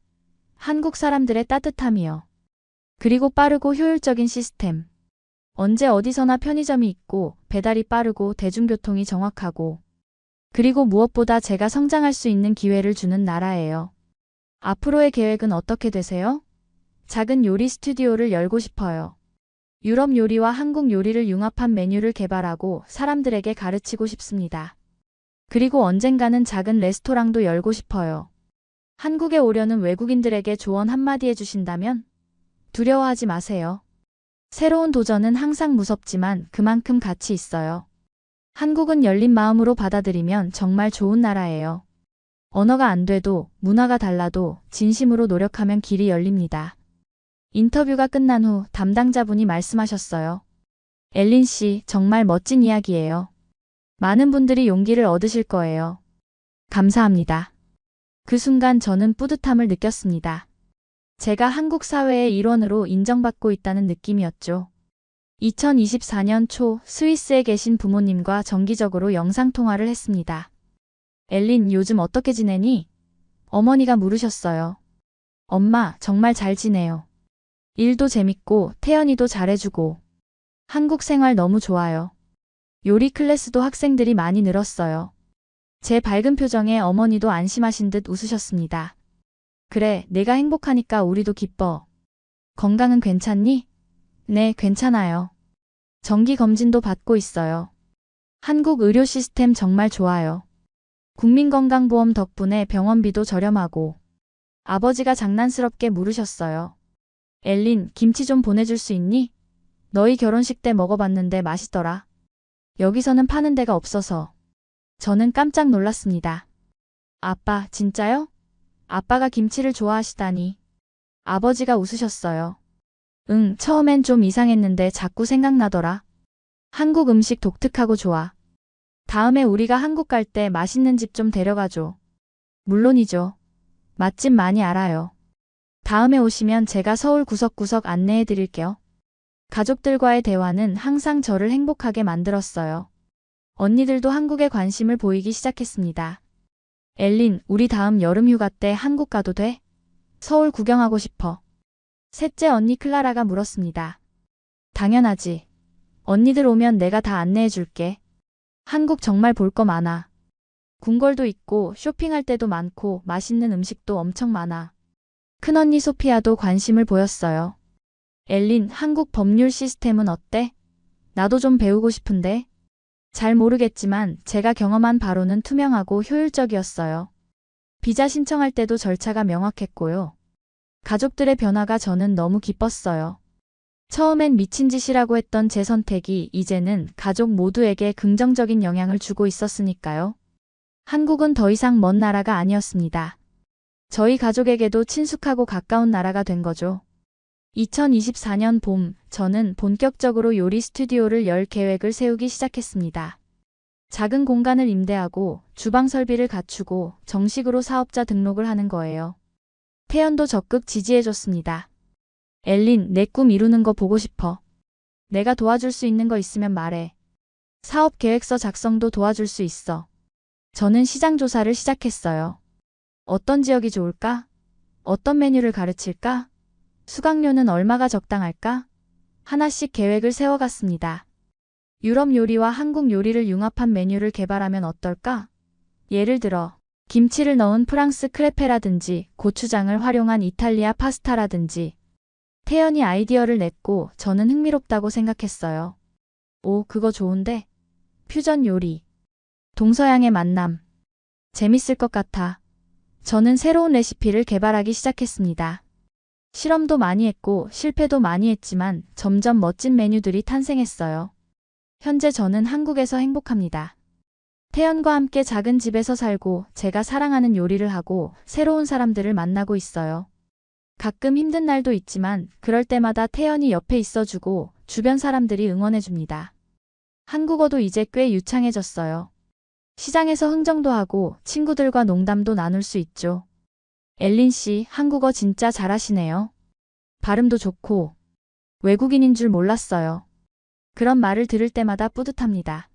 한국 사람들의 따뜻함이요. 그리고 빠르고 효율적인 시스템. 언제 어디서나 편의점이 있고 배달이 빠르고 대중교통이 정확하고 그리고 무엇보다 제가 성장할 수 있는 기회를 주는 나라예요. 앞으로의 계획은 어떻게 되세요? 작은 요리 스튜디오를 열고 싶어요. 유럽 요리와 한국 요리를 융합한 메뉴를 개발하고 사람들에게 가르치고 싶습니다. 그리고 언젠가는 작은 레스토랑도 열고 싶어요. 한국에 오려는 외국인들에게 조언 한마디 해주신다면? 두려워하지 마세요. 새로운 도전은 항상 무섭지만 그만큼 가치 있어요. 한국은 열린 마음으로 받아들이면 정말 좋은 나라예요. 언어가 안 돼도, 문화가 달라도 진심으로 노력하면 길이 열립니다. 인터뷰가 끝난 후 담당자분이 말씀하셨어요. 엘린 씨, 정말 멋진 이야기예요. 많은 분들이 용기를 얻으실 거예요. 감사합니다. 그 순간 저는 뿌듯함을 느꼈습니다. 제가 한국 사회의 일원으로 인정받고 있다는 느낌이었죠. 2024년 초 스위스에 계신 부모님과 정기적으로 영상통화를 했습니다. 엘린, 요즘 어떻게 지내니? 어머니가 물으셨어요. 엄마, 정말 잘 지내요. 일도 재밌고 태연이도 잘해주고. 한국 생활 너무 좋아요. 요리 클래스도 학생들이 많이 늘었어요. 제 밝은 표정에 어머니도 안심하신 듯 웃으셨습니다. 그래, 내가 행복하니까 우리도 기뻐. 건강은 괜찮니? 네, 괜찮아요. 정기 검진도 받고 있어요. 한국 의료 시스템 정말 좋아요. 국민건강보험 덕분에 병원비도 저렴하고. 아버지가 장난스럽게 물으셨어요. 엘린, 김치 좀 보내줄 수 있니? 너희 결혼식 때 먹어봤는데 맛있더라. 여기서는 파는 데가 없어서. 저는 깜짝 놀랐습니다. 아빠, 진짜요? 아빠가 김치를 좋아하시다니. 아버지가 웃으셨어요. 응, 처음엔 좀 이상했는데 자꾸 생각나더라. 한국 음식 독특하고 좋아. 다음에 우리가 한국 갈 때 맛있는 집 좀 데려가줘. 물론이죠. 맛집 많이 알아요. 다음에 오시면 제가 서울 구석구석 안내해 드릴게요. 가족들과의 대화는 항상 저를 행복하게 만들었어요. 언니들도 한국에 관심을 보이기 시작했습니다. 엘린, 우리 다음 여름 휴가 때 한국 가도 돼? 서울 구경하고 싶어. 셋째 언니 클라라가 물었습니다. 당연하지. 언니들 오면 내가 다 안내해 줄게. 한국 정말 볼 거 많아. 궁궐도 있고 쇼핑할 때도 많고 맛있는 음식도 엄청 많아. 큰언니 소피아도 관심을 보였어요. 엘린, 한국 법률 시스템은 어때? 나도 좀 배우고 싶은데. 잘 모르겠지만 제가 경험한 바로는 투명하고 효율적이었어요. 비자 신청할 때도 절차가 명확했고요. 가족들의 변화가 저는 너무 기뻤어요. 처음엔 미친 짓이라고 했던 제 선택이 이제는 가족 모두에게 긍정적인 영향을 주고 있었으니까요. 한국은 더 이상 먼 나라가 아니었습니다. 저희 가족에게도 친숙하고 가까운 나라가 된 거죠. 2024년 봄, 저는 본격적으로 요리 스튜디오를 열 계획을 세우기 시작했습니다. 작은 공간을 임대하고 주방 설비를 갖추고 정식으로 사업자 등록을 하는 거예요. 태연도 적극 지지해줬습니다. 엘린, 내 꿈 이루는 거 보고 싶어. 내가 도와줄 수 있는 거 있으면 말해. 사업 계획서 작성도 도와줄 수 있어. 저는 시장 조사를 시작했어요. 어떤 지역이 좋을까? 어떤 메뉴를 가르칠까? 수강료는 얼마가 적당할까? 하나씩 계획을 세워갔습니다. 유럽 요리와 한국 요리를 융합한 메뉴를 개발하면 어떨까? 예를 들어 김치를 넣은 프랑스 크레페라든지 고추장을 활용한 이탈리아 파스타라든지. 태연이 아이디어를 냈고 저는 흥미롭다고 생각했어요. 오, 그거 좋은데? 퓨전 요리. 동서양의 만남. 재밌을 것 같아. 저는 새로운 레시피를 개발하기 시작했습니다. 실험도 많이 했고 실패도 많이 했지만 점점 멋진 메뉴들이 탄생했어요. 현재 저는 한국에서 행복합니다. 태연과 함께 작은 집에서 살고 제가 사랑하는 요리를 하고 새로운 사람들을 만나고 있어요. 가끔 힘든 날도 있지만 그럴 때마다 태연이 옆에 있어주고 주변 사람들이 응원해줍니다. 한국어도 이제 꽤 유창해졌어요. 시장에서 흥정도 하고 친구들과 농담도 나눌 수 있죠. 엘린 씨, 한국어 진짜 잘하시네요. 발음도 좋고. 외국인인 줄 몰랐어요. 그런 말을 들을 때마다 뿌듯합니다.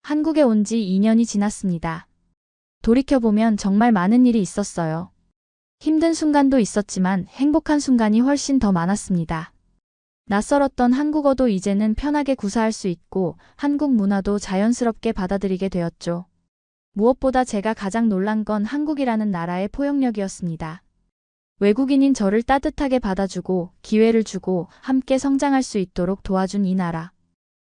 한국에 온 지 2년이 지났습니다. 돌이켜보면 정말 많은 일이 있었어요. 힘든 순간도 있었지만 행복한 순간이 훨씬 더 많았습니다. 낯설었던 한국어도 이제는 편하게 구사할 수 있고 한국 문화도 자연스럽게 받아들이게 되었죠. 무엇보다 제가 가장 놀란 건 한국이라는 나라의 포용력이었습니다. 외국인인 저를 따뜻하게 받아주고 기회를 주고 함께 성장할 수 있도록 도와준 이 나라.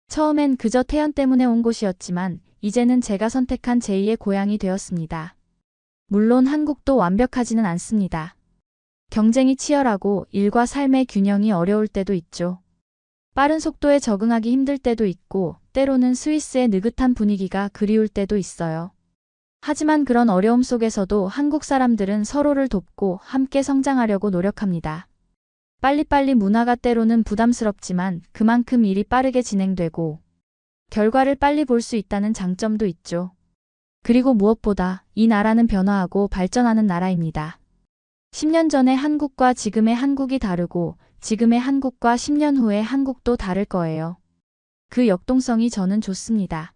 처음엔 그저 태연 때문에 온 곳이었지만 이제는 제가 선택한 제2의 고향이 되었습니다. 물론 한국도 완벽하지는 않습니다. 경쟁이 치열하고 일과 삶의 균형이 어려울 때도 있죠. 빠른 속도에 적응하기 힘들 때도 있고 때로는 스위스의 느긋한 분위기가 그리울 때도 있어요. 하지만 그런 어려움 속에서도 한국 사람들은 서로를 돕고 함께 성장하려고 노력합니다. 빨리빨리 문화가 때로는 부담스럽지만 그만큼 일이 빠르게 진행되고 결과를 빨리 볼 수 있다는 장점도 있죠. 그리고 무엇보다 이 나라는 변화하고 발전하는 나라입니다. 10년 전의 한국과 지금의 한국이 다르고 지금의 한국과 10년 후의 한국도 다를 거예요. 그 역동성이 저는 좋습니다.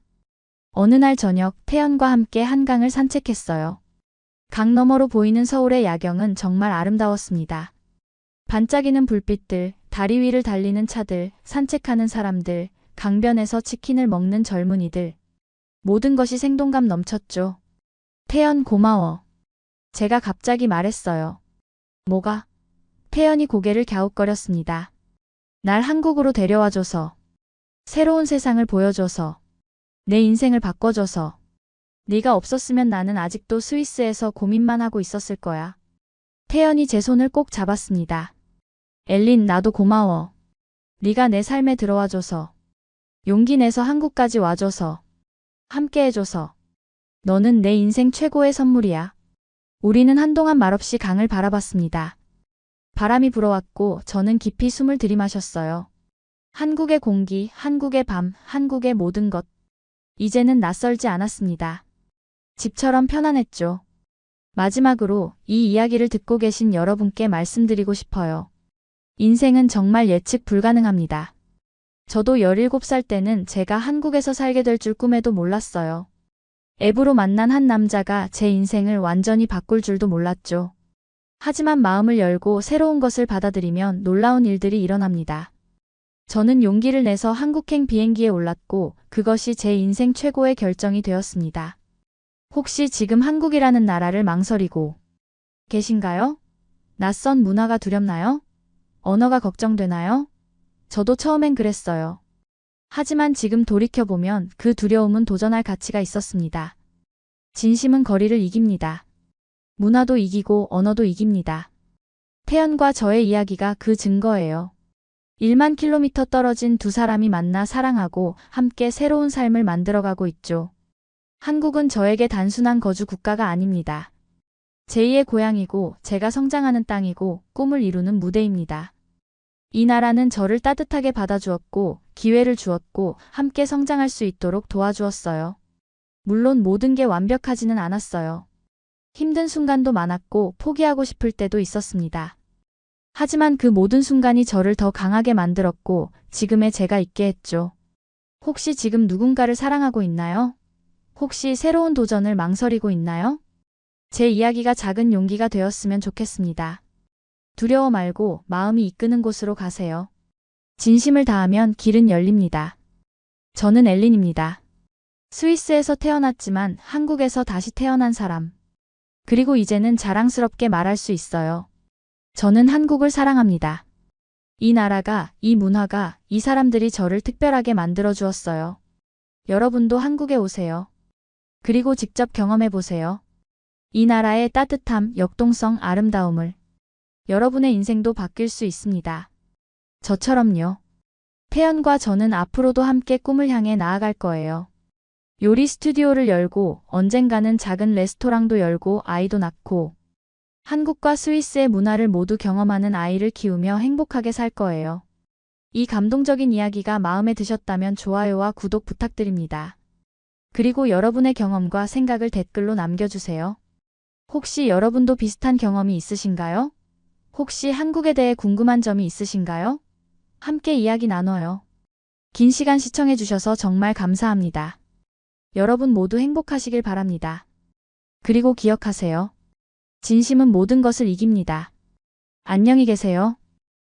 어느 날 저녁 태연과 함께 한강을 산책했어요. 강 너머로 보이는 서울의 야경은 정말 아름다웠습니다. 반짝이는 불빛들, 다리 위를 달리는 차들, 산책하는 사람들, 강변에서 치킨을 먹는 젊은이들. 모든 것이 생동감 넘쳤죠. 태연 고마워. 제가 갑자기 말했어요. 뭐가? 태연이 고개를 갸웃거렸습니다. 날 한국으로 데려와줘서. 새로운 세상을 보여줘서. 내 인생을 바꿔줘서. 네가 없었으면 나는 아직도 스위스에서 고민만 하고 있었을 거야. 태연이 제 손을 꼭 잡았습니다. 엘린, 나도 고마워. 네가 내 삶에 들어와줘서. 용기 내서 한국까지 와줘서. 함께 해줘서. 너는 내 인생 최고의 선물이야. 우리는 한동안 말없이 강을 바라봤습니다. 바람이 불어왔고 저는 깊이 숨을 들이마셨어요. 한국의 공기, 한국의 밤, 한국의 모든 것. 이제는 낯설지 않았습니다. 집처럼 편안했죠. 마지막으로 이 이야기를 듣고 계신 여러분께 말씀드리고 싶어요. 인생은 정말 예측 불가능합니다. 저도 17살 때는 제가 한국에서 살게 될 줄 꿈에도 몰랐어요. 앱으로 만난 한 남자가 제 인생을 완전히 바꿀 줄도 몰랐죠. 하지만 마음을 열고 새로운 것을 받아들이면 놀라운 일들이 일어납니다. 저는 용기를 내서 한국행 비행기에 올랐고 그것이 제 인생 최고의 결정이 되었습니다. 혹시 지금 한국이라는 나라를 망설이고 계신가요? 낯선 문화가 두렵나요? 언어가 걱정되나요? 저도 처음엔 그랬어요. 하지만 지금 돌이켜보면 그 두려움은 도전할 가치가 있었습니다. 진심은 거리를 이깁니다. 문화도 이기고 언어도 이깁니다. 태연과 저의 이야기가 그 증거예요. 1만 킬로미터 떨어진 두 사람이 만나 사랑하고 함께 새로운 삶을 만들어가고 있죠. 한국은 저에게 단순한 거주 국가가 아닙니다. 제2의 고향이고 제가 성장하는 땅이고 꿈을 이루는 무대입니다. 이 나라는 저를 따뜻하게 받아주었고 기회를 주었고 함께 성장할 수 있도록 도와주었어요. 물론 모든 게 완벽하지는 않았어요. 힘든 순간도 많았고 포기하고 싶을 때도 있었습니다. 하지만 그 모든 순간이 저를 더 강하게 만들었고 지금의 제가 있게 했죠. 혹시 지금 누군가를 사랑하고 있나요? 혹시 새로운 도전을 망설이고 있나요? 제 이야기가 작은 용기가 되었으면 좋겠습니다. 두려워 말고 마음이 이끄는 곳으로 가세요. 진심을 다하면 길은 열립니다. 저는 엘린입니다. 스위스에서 태어났지만 한국에서 다시 태어난 사람. 그리고 이제는 자랑스럽게 말할 수 있어요. 저는 한국을 사랑합니다. 이 나라가, 이 문화가, 이 사람들이 저를 특별하게 만들어 주었어요. 여러분도 한국에 오세요. 그리고 직접 경험해 보세요. 이 나라의 따뜻함, 역동성, 아름다움을. 여러분의 인생도 바뀔 수 있습니다. 저처럼요. 태연과 저는 앞으로도 함께 꿈을 향해 나아갈 거예요. 요리 스튜디오를 열고 언젠가는 작은 레스토랑도 열고 아이도 낳고 한국과 스위스의 문화를 모두 경험하는 아이를 키우며 행복하게 살 거예요. 이 감동적인 이야기가 마음에 드셨다면 좋아요와 구독 부탁드립니다. 그리고 여러분의 경험과 생각을 댓글로 남겨주세요. 혹시 여러분도 비슷한 경험이 있으신가요? 혹시 한국에 대해 궁금한 점이 있으신가요? 함께 이야기 나눠요. 긴 시간 시청해주셔서 정말 감사합니다. 여러분 모두 행복하시길 바랍니다. 그리고 기억하세요. 진심은 모든 것을 이깁니다. 안녕히 계세요.